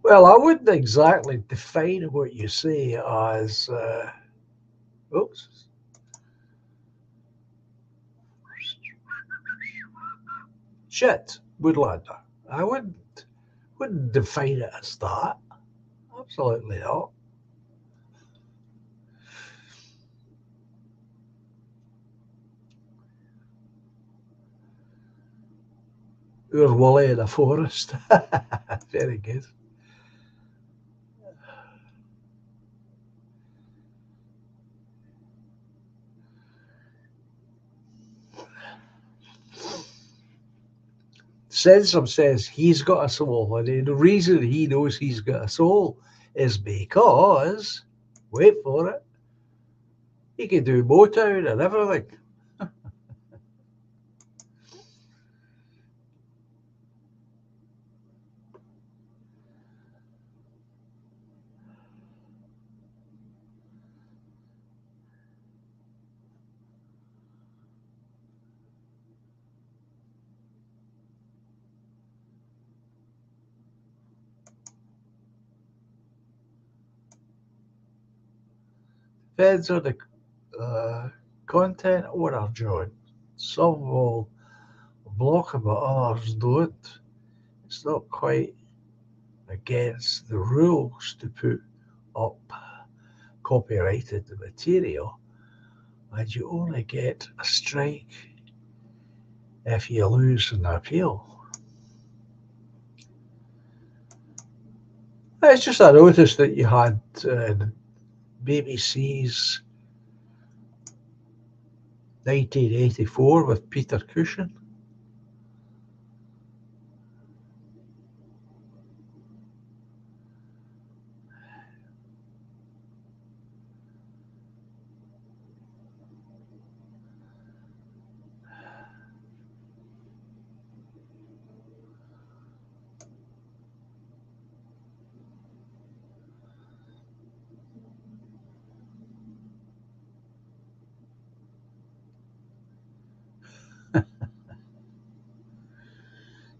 Well, I wouldn't exactly define what you say as, oops, shit, Woodlander. I wouldn't define it as that. Absolutely not. You're woolly in a forest. Very good. Sensum says he's got a soul, and the reason he knows he's got a soul is because, wait for it, he can do Motown and everything. Depends on the content order, John. Some will block them, but others don't. It's not quite against the rules to put up copyrighted material, and you only get a strike if you lose an appeal. It's just I noticed that you had BBC's 1984 with Peter Cushing.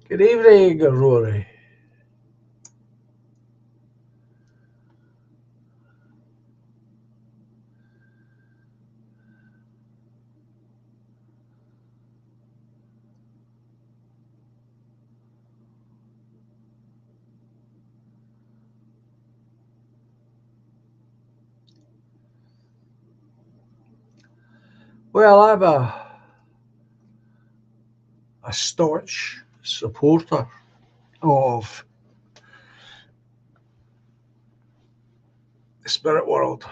Good evening, Rory. Well, I'm a staunch supporter of the spirit world,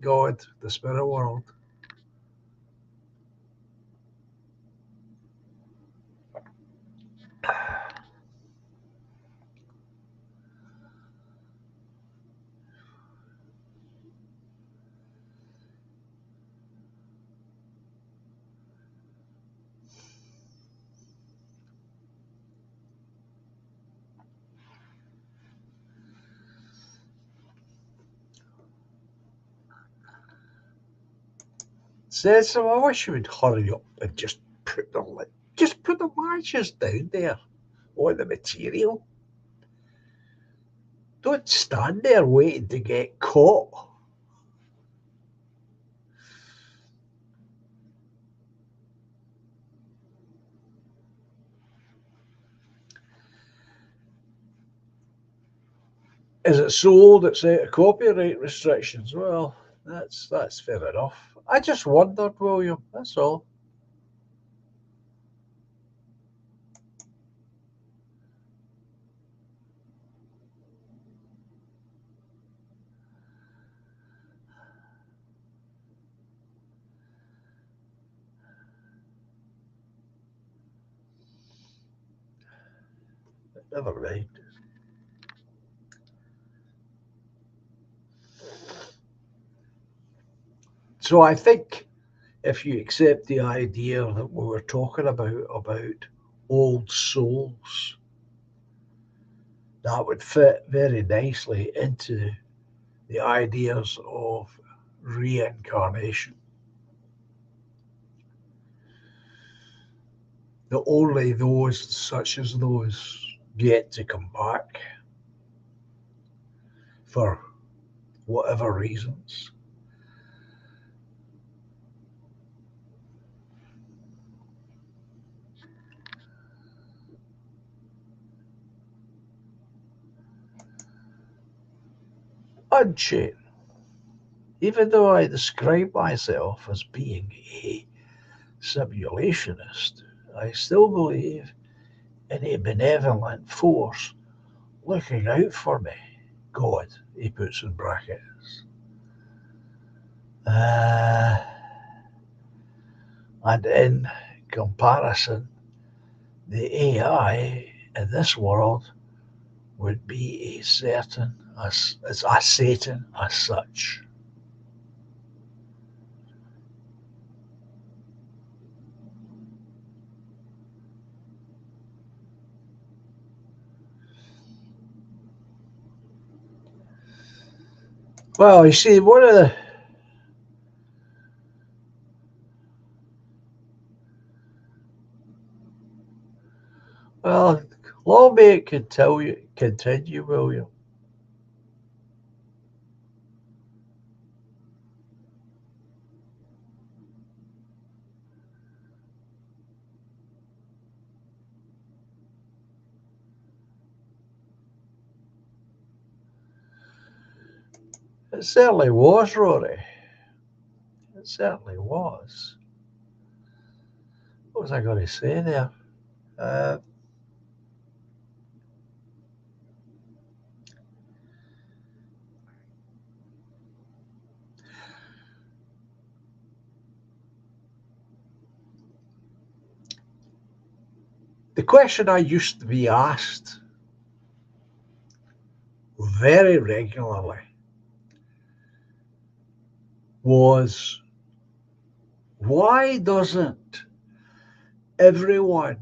God, the spirit world. Said so. I wish you would hurry up and just put the matches down there. on the material. Don't stand there waiting to get caught. Is it sold? It's out of copyright restrictions. Well, that's fair enough. I just wondered, William. That's all. Never mind. So I think if you accept the idea that we were talking about old souls, that would fit very nicely into the ideas of reincarnation. That only those such as those get to come back for whatever reasons. Unchained. Even though I describe myself as being a simulationist, I still believe in a benevolent force looking out for me. God, he puts in brackets. Uh, and in comparison, the AI in this world would be a certain as a Satan as such. Well, you see, one of the well, long may it continue, William. It certainly was, Rory. It certainly was. What was I going to say there? Uh, the question I used to be asked very regularly was, why doesn't everyone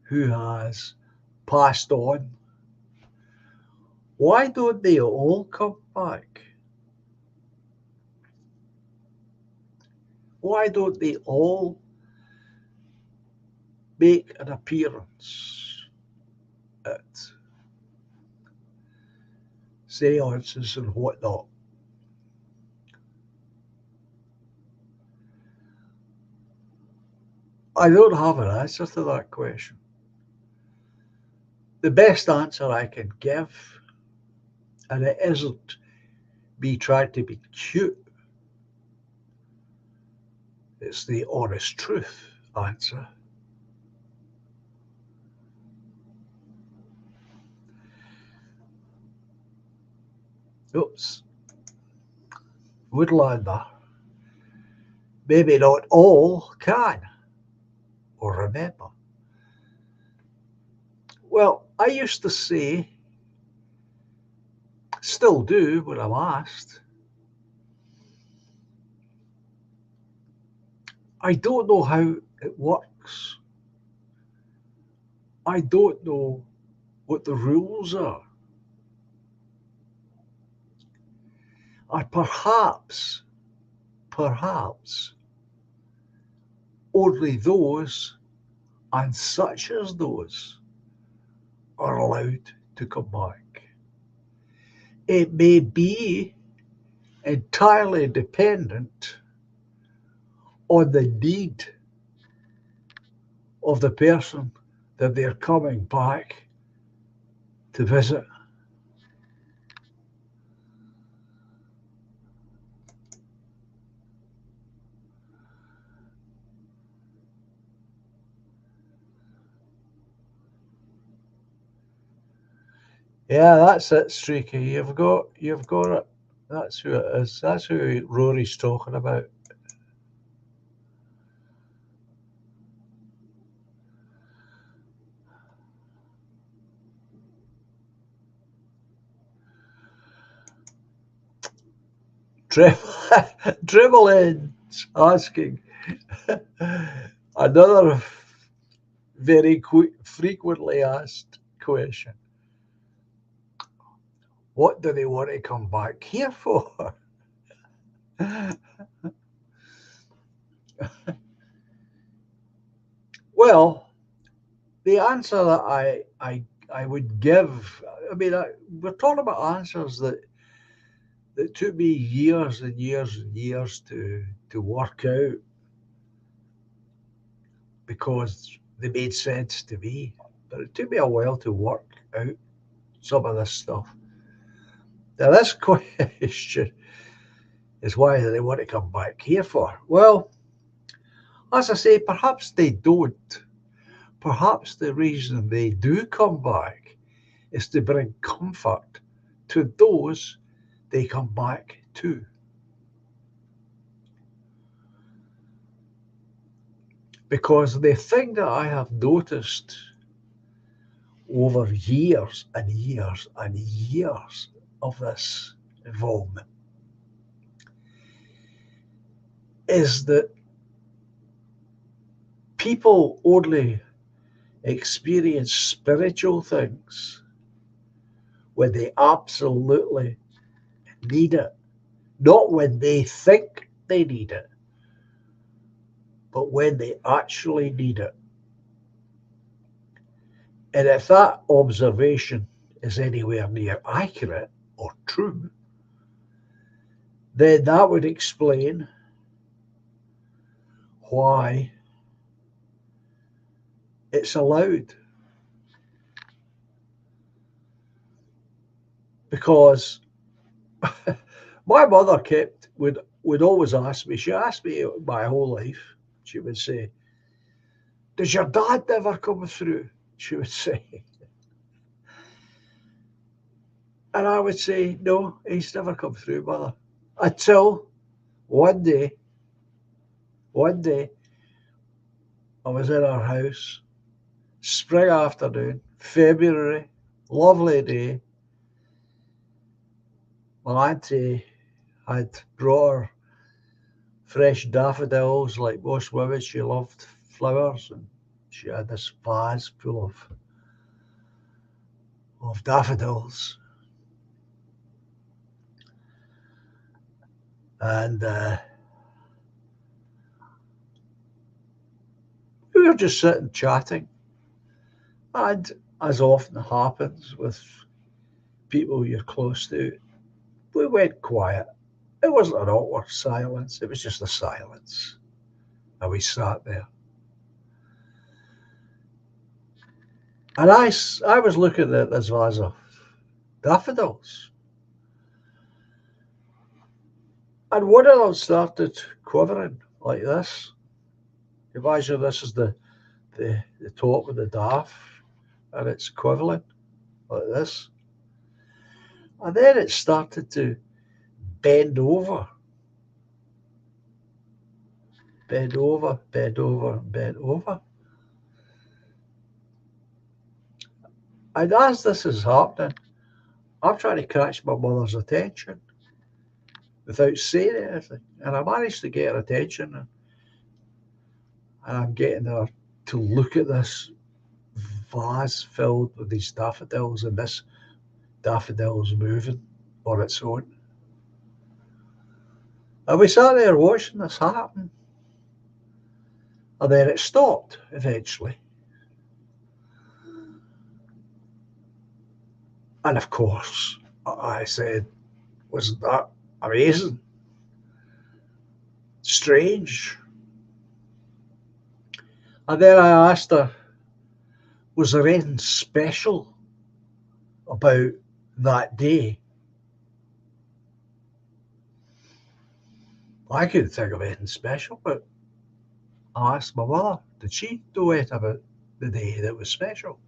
who has passed on, why don't they all come back? Why don't they all make an appearance at seances and whatnot? I don't have an answer to that question. The best answer I can give, and it isn't me trying to be cute, it's the honest truth answer. Oops, Woodlander. Maybe not all can or remember. Well, I used to say, still do when I'm asked, I don't know how it works. I don't know what the rules are. I perhaps, only those and such as those are allowed to come back. It may be entirely dependent on the need of the person that they're coming back to visit. Yeah, that's it, Streaky. You've got it. That's who it is. That's who Rory's talking about. Dribble In's asking another very frequently asked question. What do they want to come back here for? Well, the answer that I would give, I mean, we're talking about answers that took me years and years and years to work out because they made sense to me. But it took me a while to work out some of this stuff. Now, this question is why do they want to come back here for? Well, as I say, perhaps they don't. Perhaps the reason they do come back is to bring comfort to those they come back to. Because the thing that I have noticed over years and years and years of this involvement is that people only experience spiritual things when they absolutely need it, not when they think they need it, but when they actually need it. And if that observation is anywhere near accurate or true, then that would explain why it's allowed. Because my mother would always ask me, she asked me my whole life, she would say, does your dad ever come through? She would say. And I would say, no, he's never come through, mother. Until one day, I was in our house, spring afternoon, February, lovely day. My auntie had brought her fresh daffodils, like most women. She loved flowers, and she had this vase full of daffodils. And we were just sitting chatting. And as often happens with people you're close to, we went quiet. It wasn't an awkward silence, it was just a silence. And we sat there. And I was looking at this vase of daffodils. And one of them started quivering like this. Imagine this is the top of the daff, and it's quivering like this. And then it started to bend over, bend over, bend over, bend over. And as this is happening, I'm trying to catch my mother's attention without saying anything. And I managed to get her attention, and I'm getting her to look at this vase filled with these daffodils, and this daffodils moving on its own. And we sat there watching this happen. And then it stopped eventually. And of course, I said, wasn't that amazing? Strange. And then I asked her, was there anything special about that day? I couldn't think of anything special, but I asked my mother, did she know anything about the day that was special?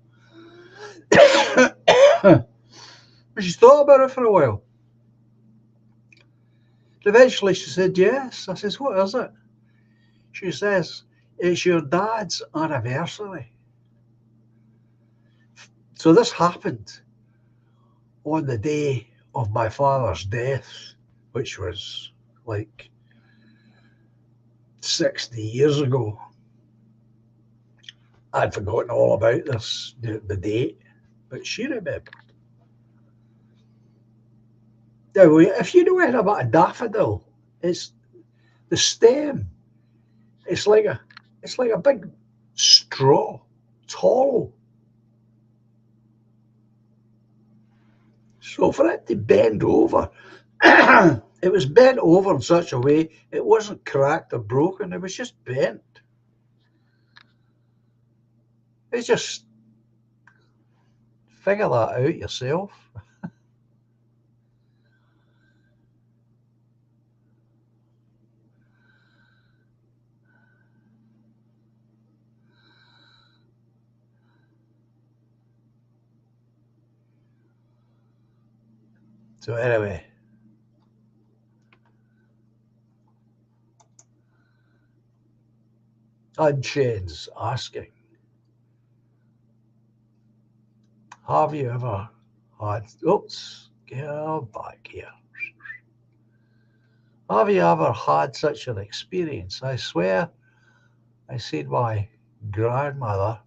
But she thought about it for a while. Eventually she said yes. I says, what is it? She says, it's your dad's anniversary. So this happened on the day of my father's death, which was like 60 years ago. I'd forgotten all about this, the date, but she remembered. Now, if you know anything about a daffodil, it's the stem. It's like a big straw. It's hollow. So for it to bend over, it was bent over in such a way it wasn't cracked or broken. It was just bent. It's just figure that out yourself. So anyway, Unshane's asking, have you ever had, oops, get back here. Have you ever had such an experience? I swear I seen my grandmother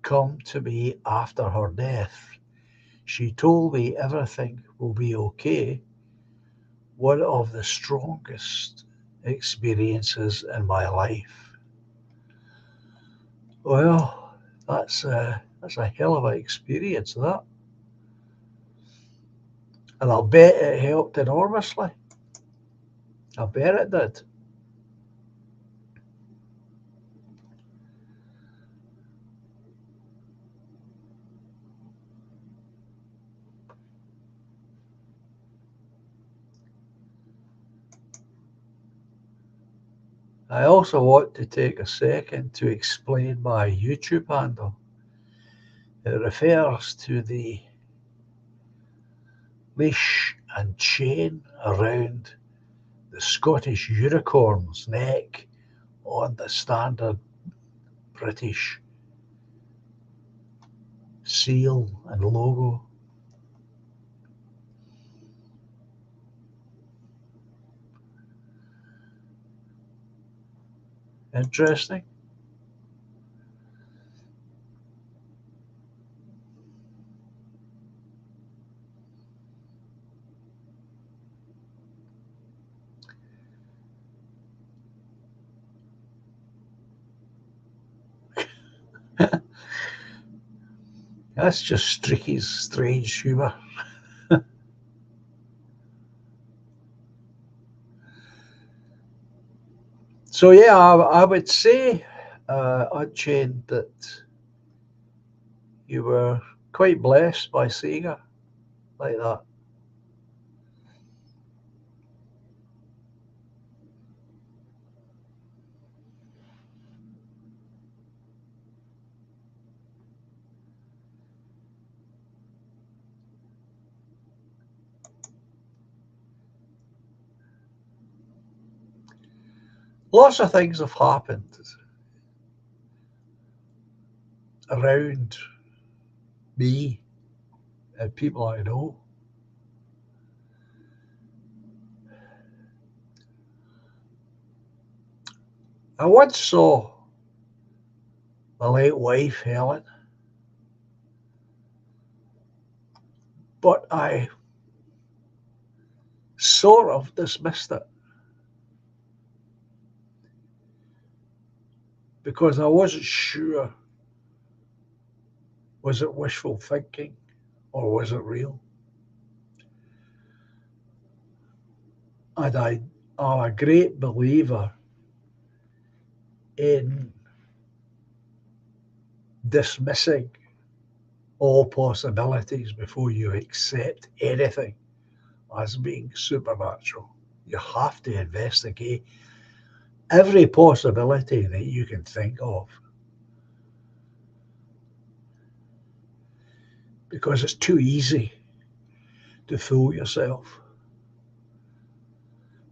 come to me after her death. She told me everything will be okay. One of the strongest experiences in my life. Well, that's a hell of an experience, that. And I'll bet it helped enormously. I bet it did. I also want to take a second to explain my YouTube handle. It refers to the leash and chain around the Scottish unicorn's neck on the standard British seal and logo. Interesting. That's just Stricky's strange humour. So yeah, I would say, Unchained, that you were quite blessed by seeing her like that. Lots of things have happened around me and people I know. I once saw my late wife, Helen, but I sort of dismissed it because I wasn't sure, was it wishful thinking or was it real? And I am a great believer in dismissing all possibilities before you accept anything as being supernatural. You have to investigate every possibility that you can think of, because it's too easy to fool yourself.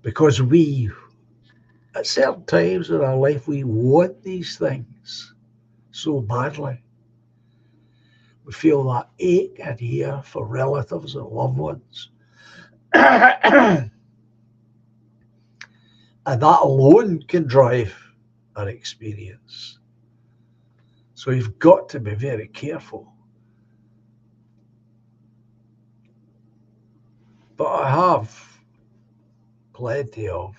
Because we, at certain times in our life, we want these things so badly. We feel that ache and here for relatives and loved ones. And that alone can drive our experience. So you've got to be very careful. But I have plenty of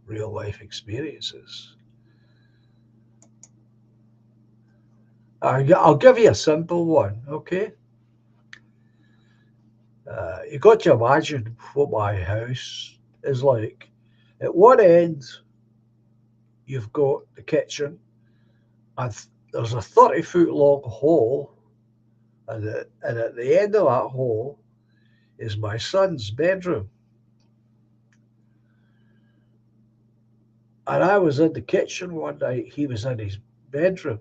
real life experiences. I'll give you a simple one, okay? You got to imagine what my house is like. At one end, you've got the kitchen, and there's a 30-foot long hall, and at the end of that hall is my son's bedroom. And I was in the kitchen one night, he was in his bedroom.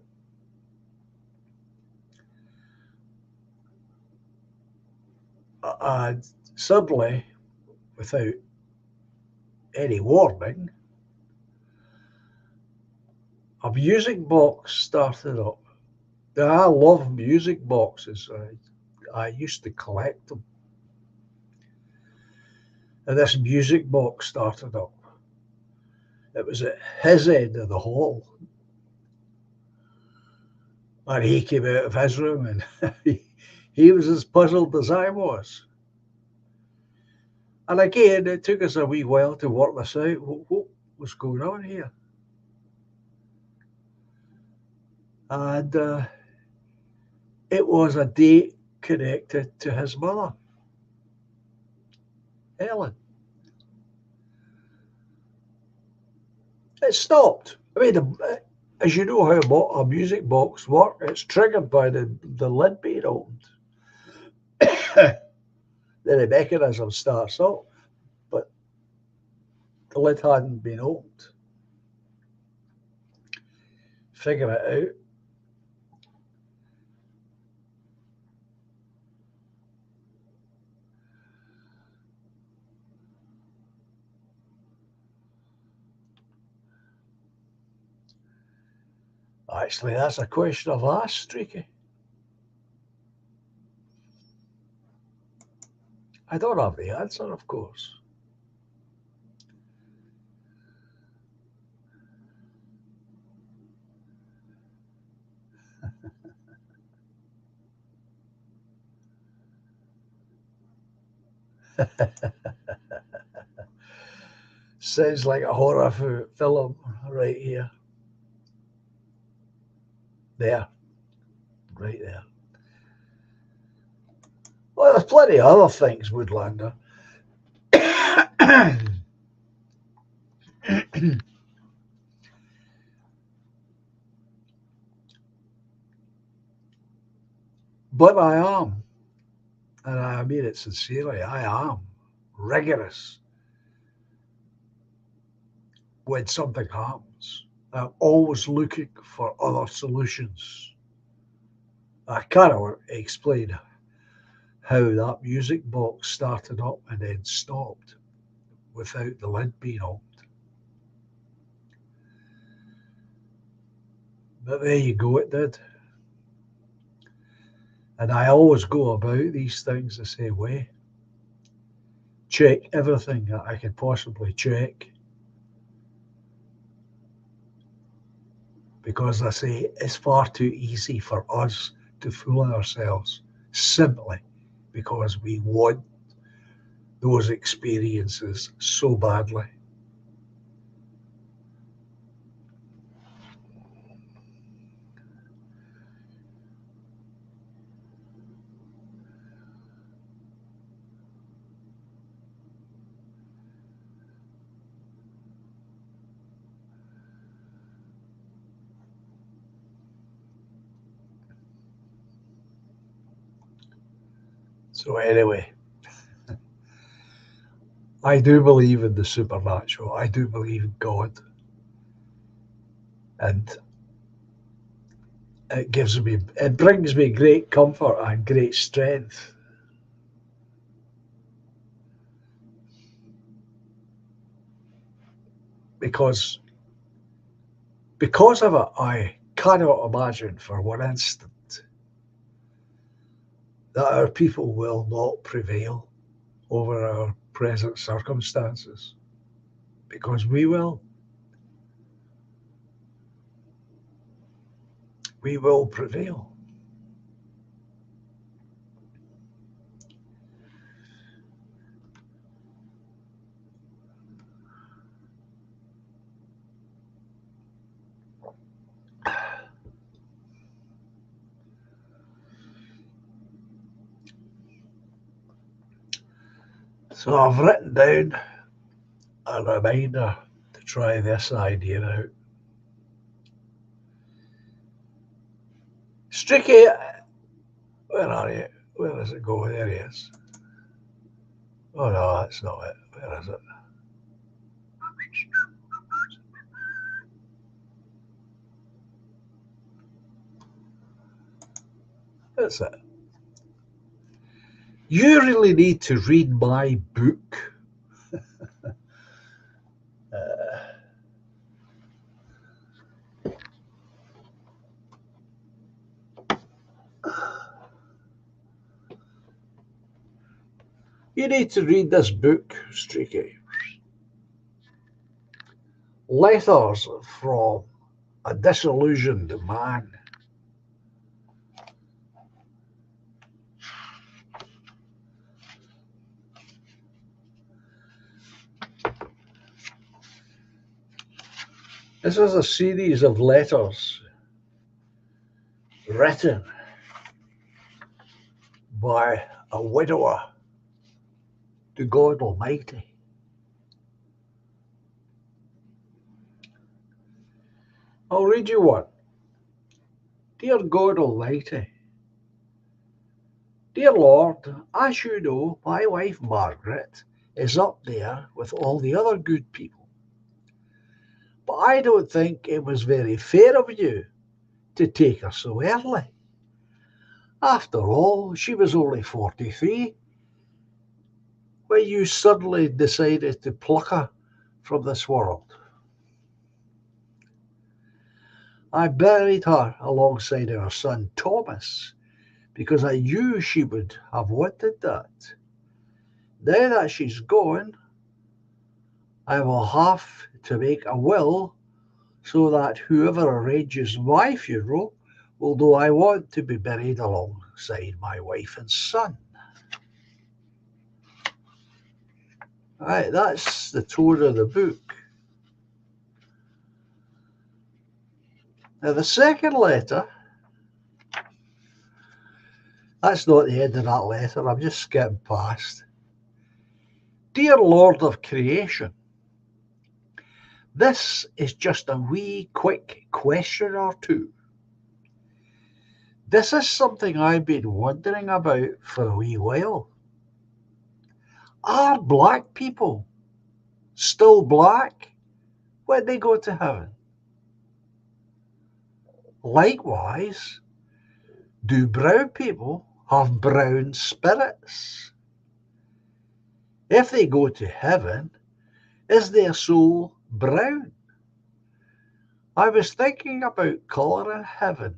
And suddenly, without any warning, a music box started up. Now, I love music boxes. I used to collect them. And this music box started up. It was at his end of the hall. And he came out of his room and he was as puzzled as I was. And again, it took us a wee while to work this out. What was going on here? And it was a date connected to his mother, Ellen. It stopped. I mean, as you know how a music box works, it's triggered by the lid being opened. Then the mechanism starts up, but the lid hadn't been opened. Figure it out. Actually, that's a question I've asked Streaky. I don't have the answer, of course. Sounds like a horror film right here. There, right there. Well, there's plenty of other things, Woodlander. But I am, and I mean it sincerely, I am rigorous when something happens. I'm always looking for other solutions. I cannot explain how that music box started up and then stopped without the lid being opened. But there you go, it did. And I always go about these things the same way. Check everything that I can possibly check. Because I say it's far too easy for us to fool ourselves simply because we want those experiences so badly. So anyway, I do believe in the supernatural. I do believe in God. And it brings me great comfort and great strength. Because of it, I cannot imagine for one instant that our people will not prevail over our present circumstances. Because we will. We will prevail. So I've written down a reminder to try this idea out. Streaky, where are you? Where does it go? There he is. Oh no, that's not it. Where is it? That's it. You really need to read my book. Uh, you need to read this book, Streaky. Letters from a Disillusioned Man. This is a series of letters written by a widower to God Almighty. I'll read you one. Dear God Almighty, dear Lord, as you know, my wife Margaret is up there with all the other good people. But I don't think it was very fair of you to take her so early. After all, she was only 43 when you suddenly decided to pluck her from this world. I buried her alongside our son Thomas because I knew she would have wanted that. Now that she's gone, I will have to make a will so that whoever arranges my funeral will know I want to be buried alongside my wife and son. Right, that's the tone of the book. Now, the second letter, that's not the end of that letter, I'm just skipping past. Dear Lord of Creation, this is just a wee quick question or two. This is something I've been wondering about for a wee while. Are black people still black when they go to heaven? Likewise, do brown people have brown spirits? If they go to heaven, is their soul brown? I was thinking about colour in heaven.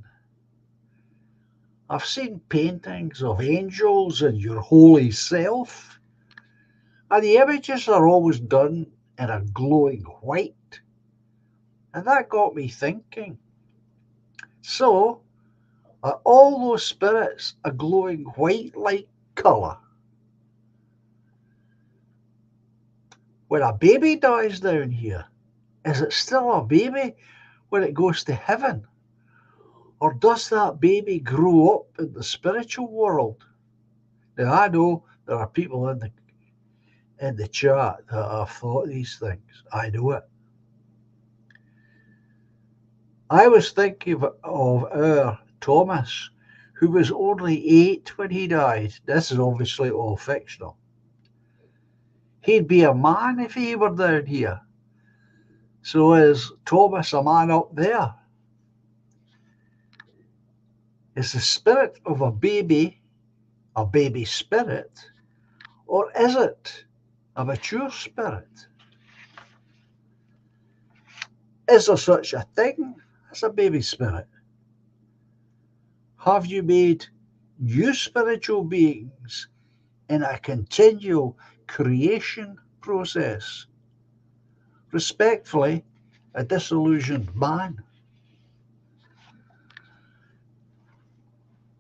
I've seen paintings of angels and your holy self, and the images are always done in a glowing white. And that got me thinking. So, are all those spirits a glowing white-like colour? When a baby dies down here, is it still a baby when it goes to heaven? Or does that baby grow up in the spiritual world? Now, I know there are people in the chat that have thought these things. I know it. I was thinking of our Thomas, who was only 8 when he died. This is obviously all fictional. He'd be a man if he were down here. So is Thomas a man up there? Is the spirit of a baby spirit, or is it a mature spirit? Is there such a thing as a baby spirit? Have you made new spiritual beings in a continual creation process? Respectfully, a disillusioned man.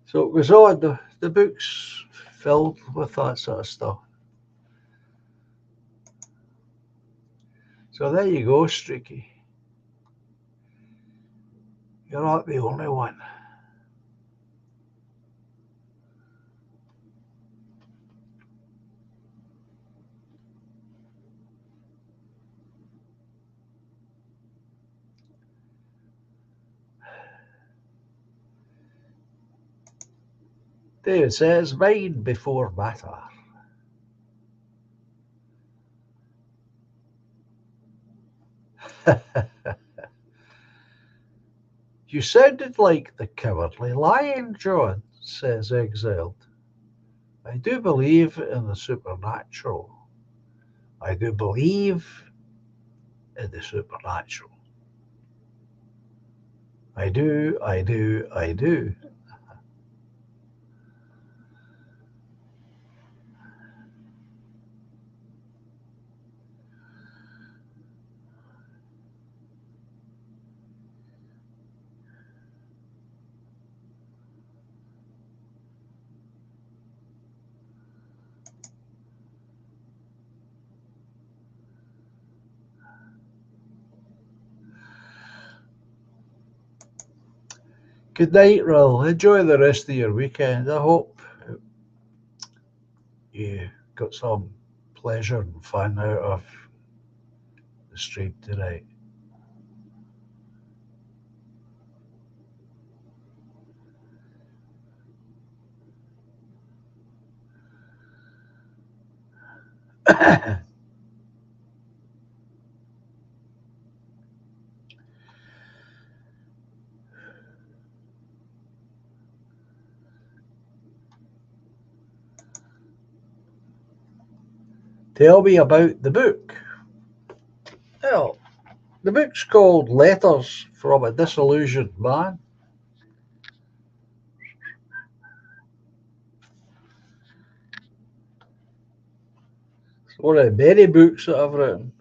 So it was odd. The book's filled with that sort of stuff. So there you go, Streaky. You're not the only one. David says, mind before matter. You sounded like the Cowardly Lion, John, says Exiled. I do believe in the supernatural. I do believe in the supernatural. I do, I do, I do. Good night, Rill. Enjoy the rest of your weekend. I hope you got some pleasure and fun out of the stream tonight. Tell me about the book. Well, the book's called Letters from a Disillusioned Man. It's one of the many books that I've written.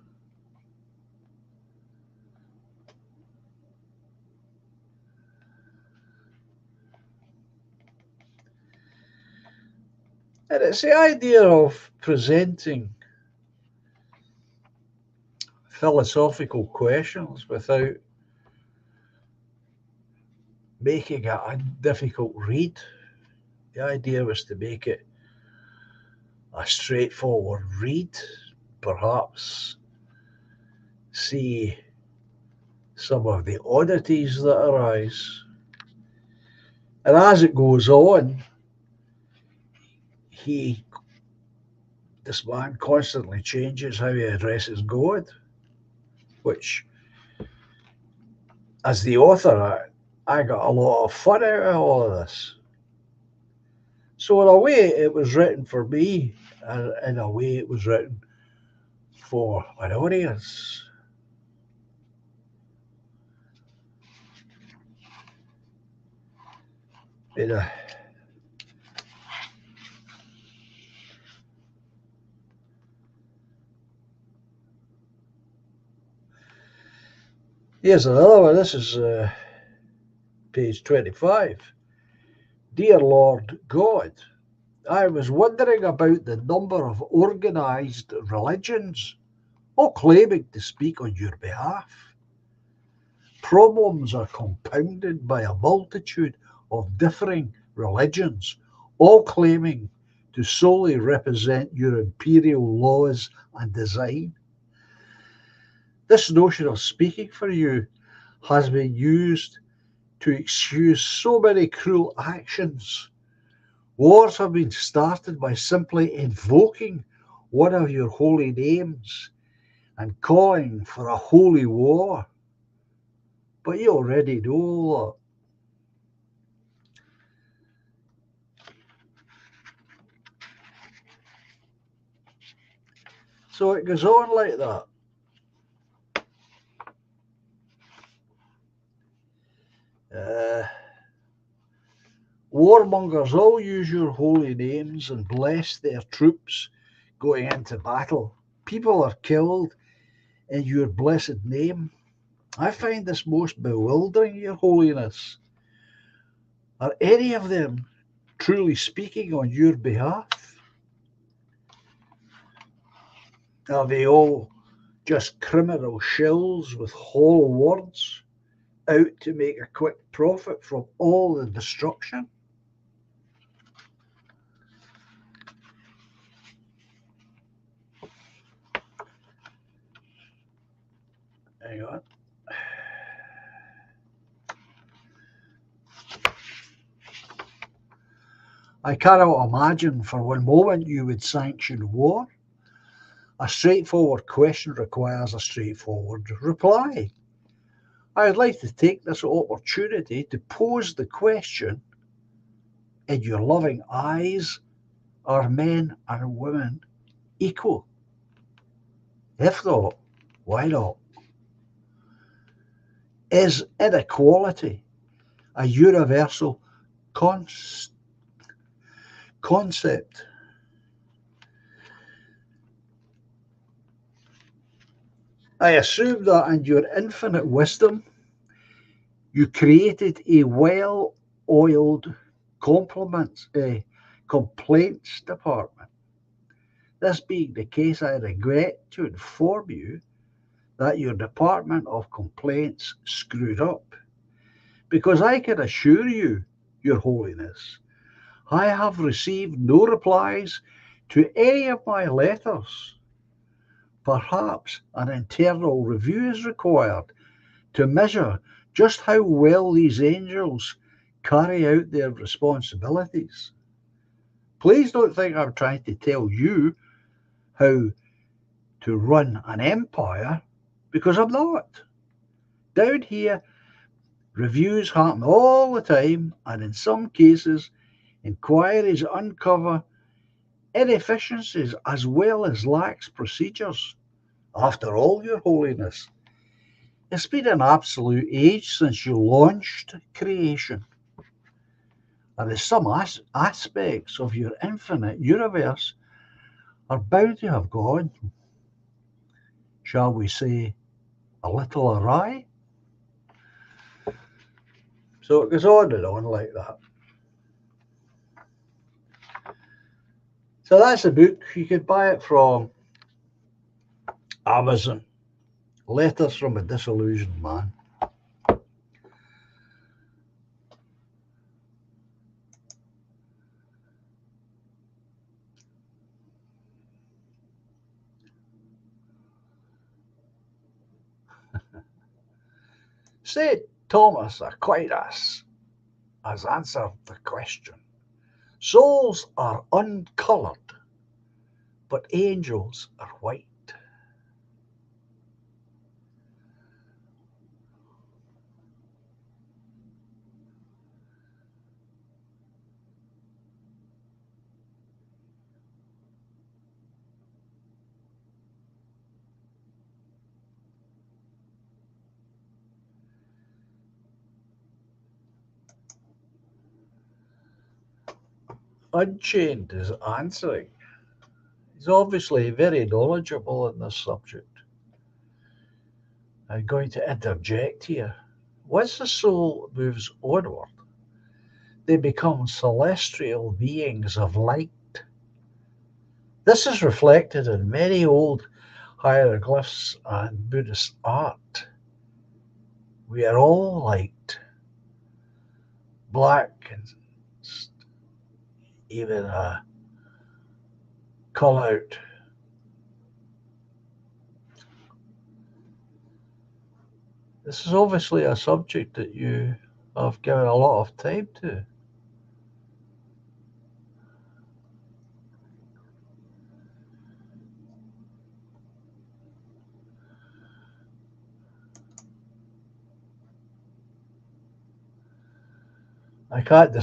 And it's the idea of presenting philosophical questions without making it a difficult read. The idea was to make it a straightforward read, perhaps see some of the oddities that arise. And as it goes on, this man constantly changes how he addresses God, which, as the author, I got a lot of fun out of all of this. So in a way, it was written for me, and in a way, it was written for an audience. Here's another one. This is page 25. Dear Lord God, I was wondering about the number of organized religions, all claiming to speak on your behalf. Problems are compounded by a multitude of differing religions, all claiming to solely represent your imperial laws and design. This notion of speaking for you has been used to excuse so many cruel actions. Wars have been started by simply invoking one of your holy names and calling for a holy war. But you already know that. So it goes on like that. Warmongers all use your holy names and bless their troops going into battle. People are killed in your blessed name. I find this most bewildering, Your Holiness. Are any of them truly speaking on your behalf? Are they all just criminal shills with hollow words, out to make a quick profit from all the destruction? Hang on. I cannot imagine for one moment you would sanction war. A straightforward question requires a straightforward reply. I would like to take this opportunity to pose the question: in your loving eyes, are men and women equal? If not, why not? Is inequality a universal concept? I assume that in your infinite wisdom, you created a well-oiled complaints department. This being the case, I regret to inform you that your Department of Complaints screwed up, because I can assure you, Your Holiness, I have received no replies to any of my letters. Perhaps an internal review is required to measure just how well these angels carry out their responsibilities. Please don't think I'm trying to tell you how to run an empire, because I'm not. Down here, reviews happen all the time, and in some cases, inquiries uncover inefficiencies as well as lax procedures. After all, Your Holiness, it's been an absolute age since you launched creation, and as some aspects of your infinite universe are bound to have gone, shall we say, a little awry. So it goes on and on like that. So that's a book. You could buy it from Amazon. Letters from a Disillusioned Man. St. Thomas Aquinas has answered the question. Souls are uncoloured, but angels are white. Unchained is answering. He's obviously very knowledgeable on this subject. I'm going to interject here. Once the soul moves onward, they become celestial beings of light. This is reflected in many old hieroglyphs and Buddhist art. We are all light, black and even a call out. This is obviously a subject that you I've given a lot of time to. I can't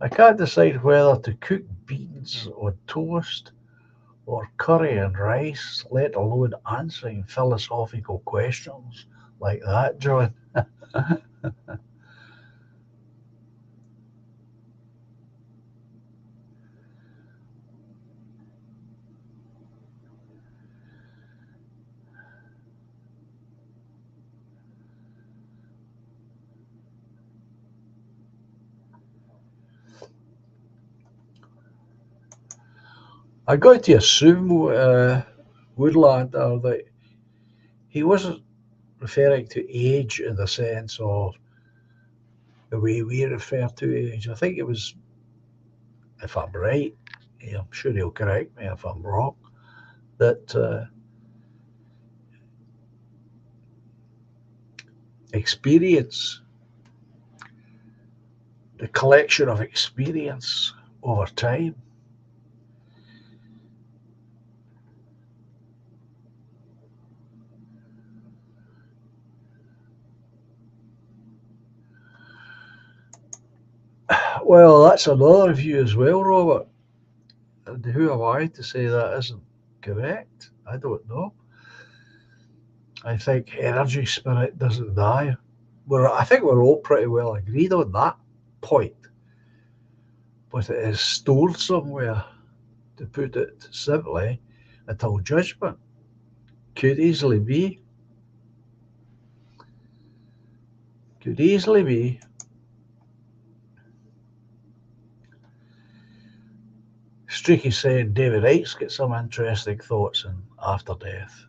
I can't decide whether to cook beans on toast or curry and rice, let alone answering philosophical questions like that, John. I got to assume, Woodlander, that he wasn't referring to age in the sense of the way we refer to age. I think it was, if I'm right, I'm sure he'll correct me if I'm wrong, that experience, the collection of experience over time. Well, that's another view as well, Robert. And who am I to say that isn't correct? I don't know. I think energy spirit doesn't die. I think we're all pretty well agreed on that point, but it is stored somewhere, to put it simply, until judgment. Could easily be. Could easily be. Streaky saying David Icke's got some interesting thoughts on after death.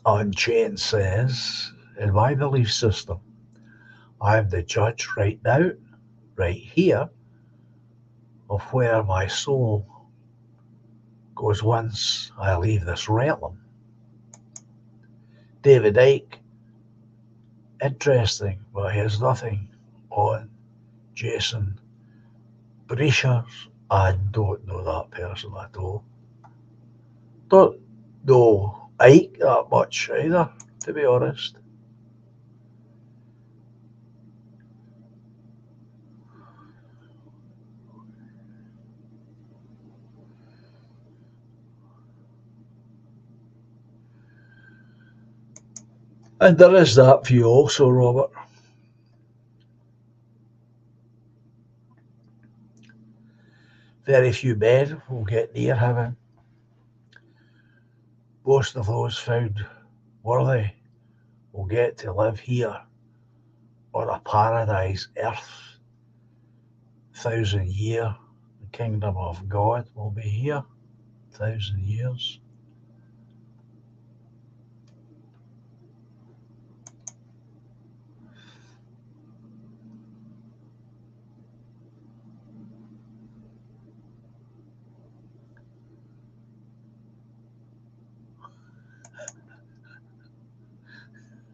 Unchained says, in my belief system, I am the judge right now, right here, of where my soul goes once I leave this realm. David Icke, interesting, but he has nothing on Jason Breachers. I don't know that person at all. Don't know Icke that much either, to be honest. And there is that view also, Robert. Very few men will get near heaven. Most of those found worthy will get to live here on a paradise earth. 1,000 year, the kingdom of God will be here. 1,000 years.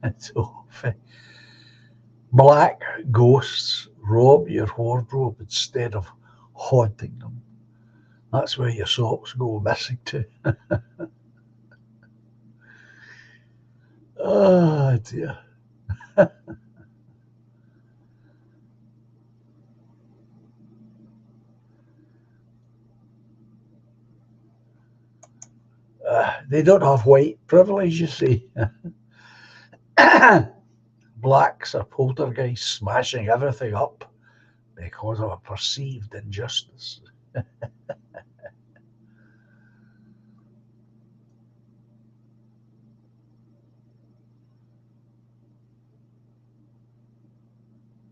And so, black ghosts rob your wardrobe instead of haunting them. That's where your socks go missing to. Oh dear. They don't have white privilege, you see. Blacks are poltergeists smashing everything up because of a perceived injustice.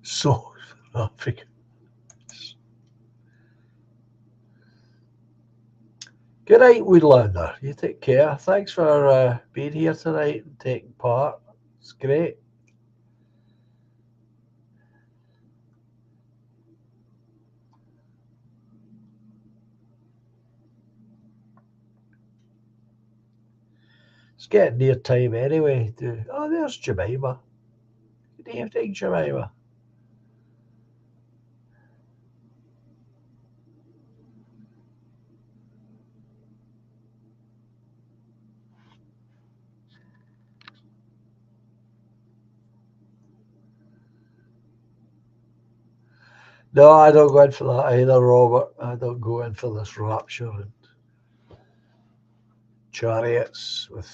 So, Africa. Good night, Woodlander. You take care. Thanks for being here tonight and taking part. It's great. It's getting near time anyway. Oh, there's Jemima. Good evening, Jemima. No, I don't go in for that either, Robert. I don't go in for this rapture and chariots with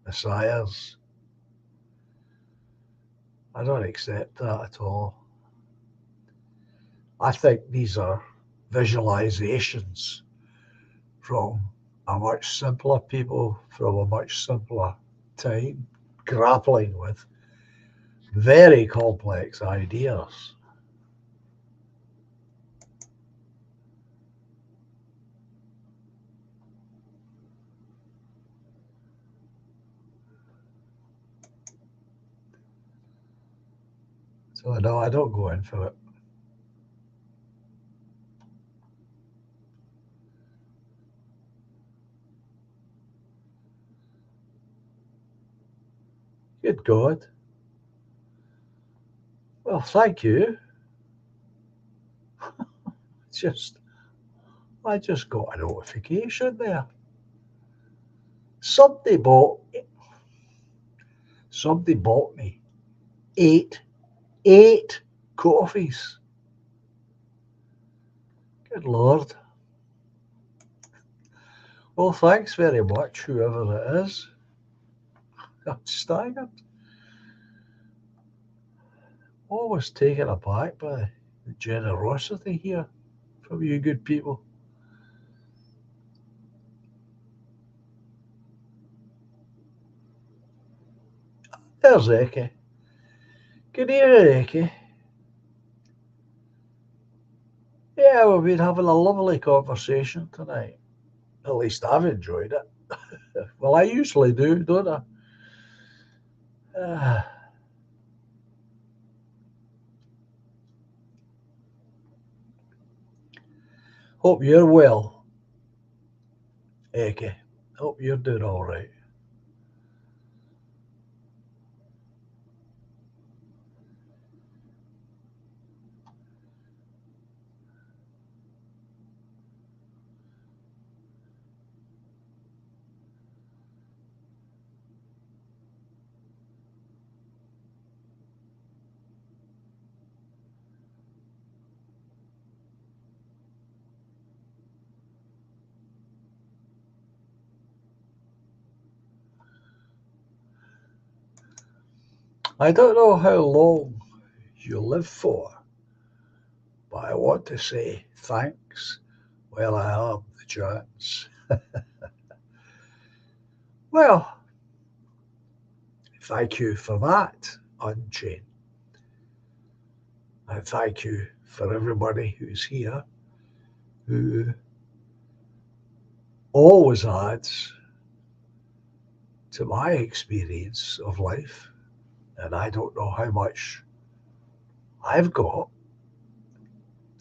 messiahs. I don't accept that at all. I think these are visualizations from a much simpler people, from a much simpler time, grappling with very complex ideas. So no, I don't go in for it. Good God. Well, thank you. Just I just got a notification there. Somebody bought somebody bought me eight coffees. Good Lord. Well, thanks very much, whoever it is. I'm staggered. Always taken aback by the generosity here from you good people. There's Eke. Good evening, Eke. Yeah, we've been having a lovely conversation tonight. At least I've enjoyed it. Well, I usually do, don't I? Uh, hope you're well, Eke. Hope you're doing all right. I don't know how long you live for, but I want to say thanks while I have the chance. Well, thank you for that, Unchained. And thank you for everybody who's here, who always adds to my experience of life. And I don't know how much I've got,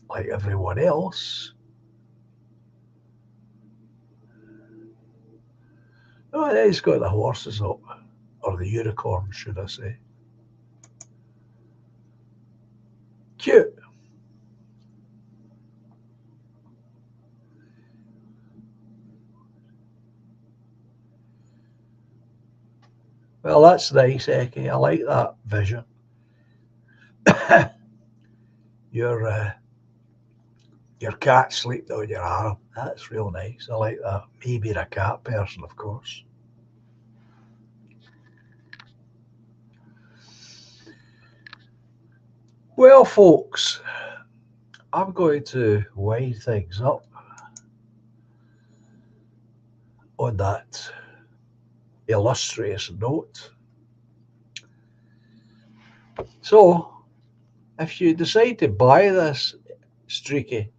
like everyone else. Oh, he's got the horses up, or the unicorn, should I say. Cute. Well, that's nice, Eki. I like that vision. your your cat sleeping on your arm. That's real nice. I like that. Me being a cat person, of course. Well, folks, I'm going to wind things up on that illustrious note. So, if you decide to buy this streaky,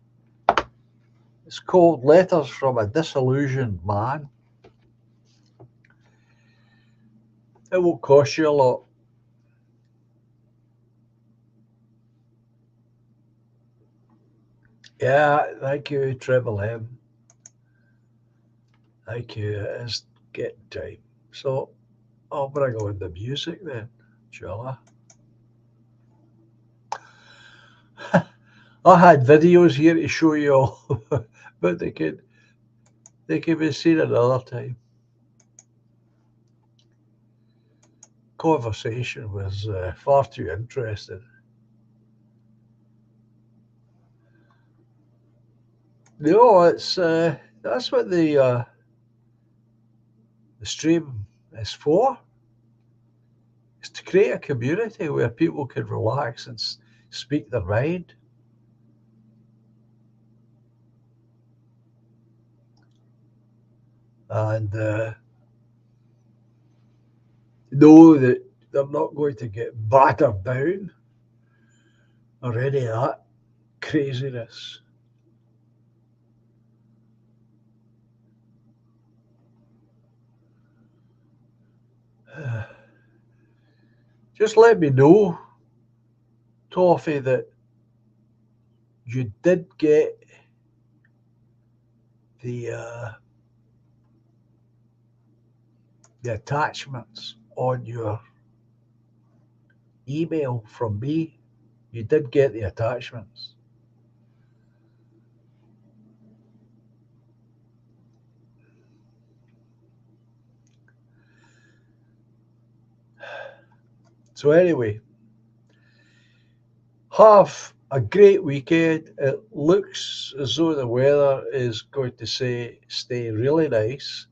it's called Letters from a Disillusioned Man. It will cost you a lot. Yeah, thank you, Treble M. Thank you. It is getting time. So I'll bring on the music then, shall I? I had videos here to show you all, but they can be seen another time. Conversation was far too interesting. No, it's that's what the stream is for. Is to create a community where people can relax and speak their mind. And know that they're not going to get battered down or any of that craziness. Just let me know, Toffee, that you did get the uh, the attachments on your email from me. You did get the attachments. So anyway, have a great weekend. It looks as though the weather is going to stay really nice.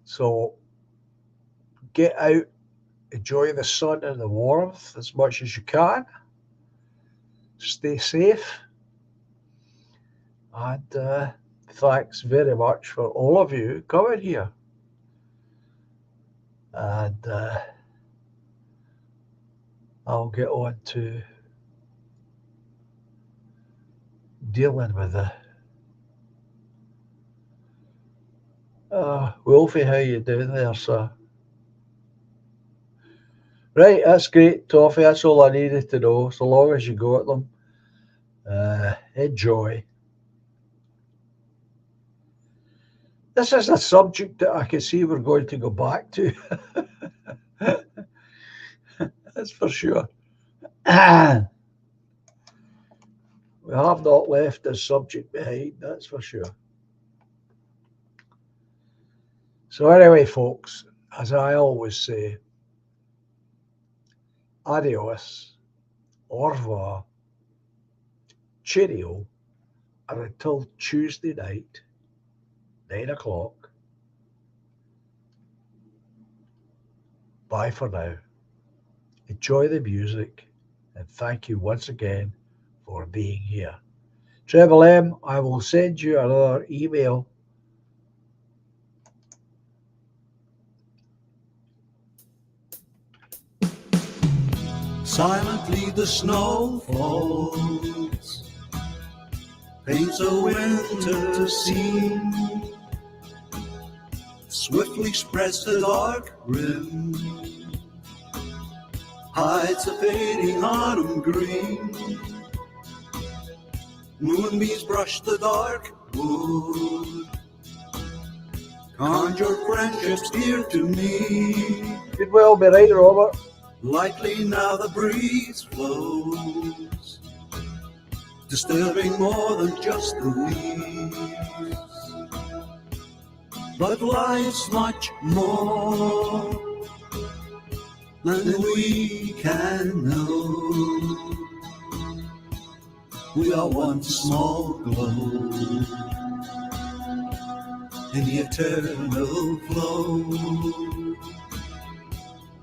So get out, enjoy the sun and the warmth as much as you can. Stay safe, and thanks very much for all of you coming here. And I'll get on to dealing with the Wolfie. How you doing there, sir? Right, that's great, Toffee. That's all I needed to know. So long as you got them, enjoy. This is a subject that I can see we're going to go back to. That's for sure. We have not left this subject behind, that's for sure. So anyway, folks, as I always say, adios, au revoir, cheerio, and until Tuesday night, 9 o'clock, bye for now. Enjoy the music, and thank you once again for being here. Treble M, I will send you another email. Silently the snow falls, paints a winter scene, swiftly spreads the dark rim, hides a fading autumn green. Moonbeams brush the dark wood, conjure friendships dear to me. Could well be right, Robert. Lightly now the breeze flows, disturbing more than just the leaves. But life's much more than we can know. We are one small glow in the eternal flow.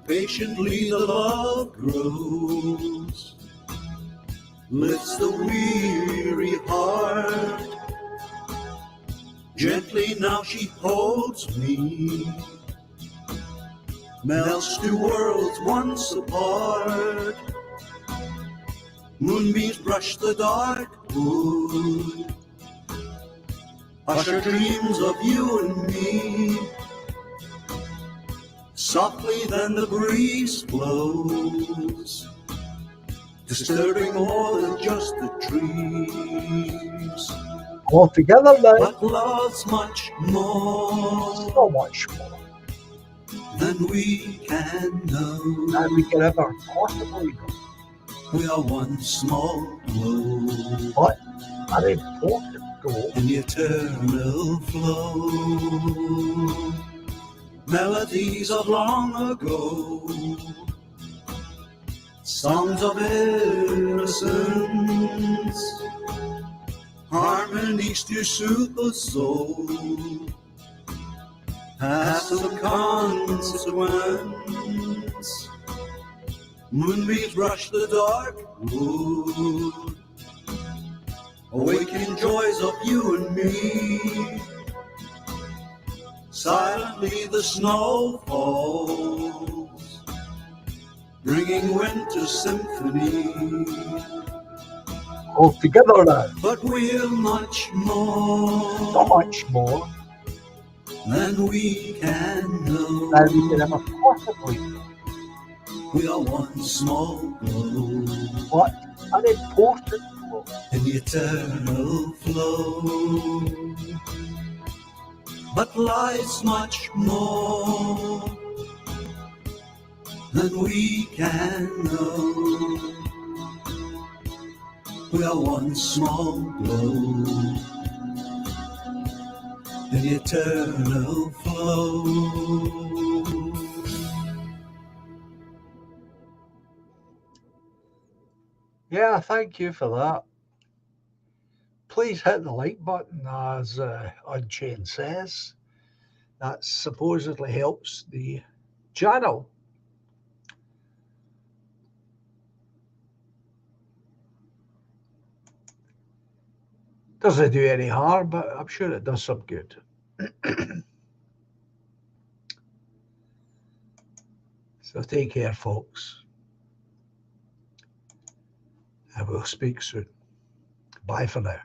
Patiently the love grows, lifts the weary heart. Gently now she holds me, melts two worlds once apart. Moonbeams brush the dark wood, usher dreams of you and me. Softly then the breeze blows, disturbing more than just the trees. All together now. But love's much more So much more. than we can know. than we can ever possibly know. We are one small globe, But an important goal, in the eternal flow. Melodies of long ago, songs of innocence, harmonies to soothe the soul, have some consequence. Moonbeams rush the dark wood, awakening joys of you and me. Silently the snow falls, bringing winter symphony. all together now, But we're much more, so much more than we can know. than we can ever possibly know. We are one small globe, But an important goal, in the eternal flow. But life's much more than we can know. We are one small globe, in the eternal flow. Yeah, thank you for that. Please hit the like button, as Unchained says. That supposedly helps the channel. Doesn't do any harm, but I'm sure it does some good. So take care, folks. And we'll speak soon. Bye for now.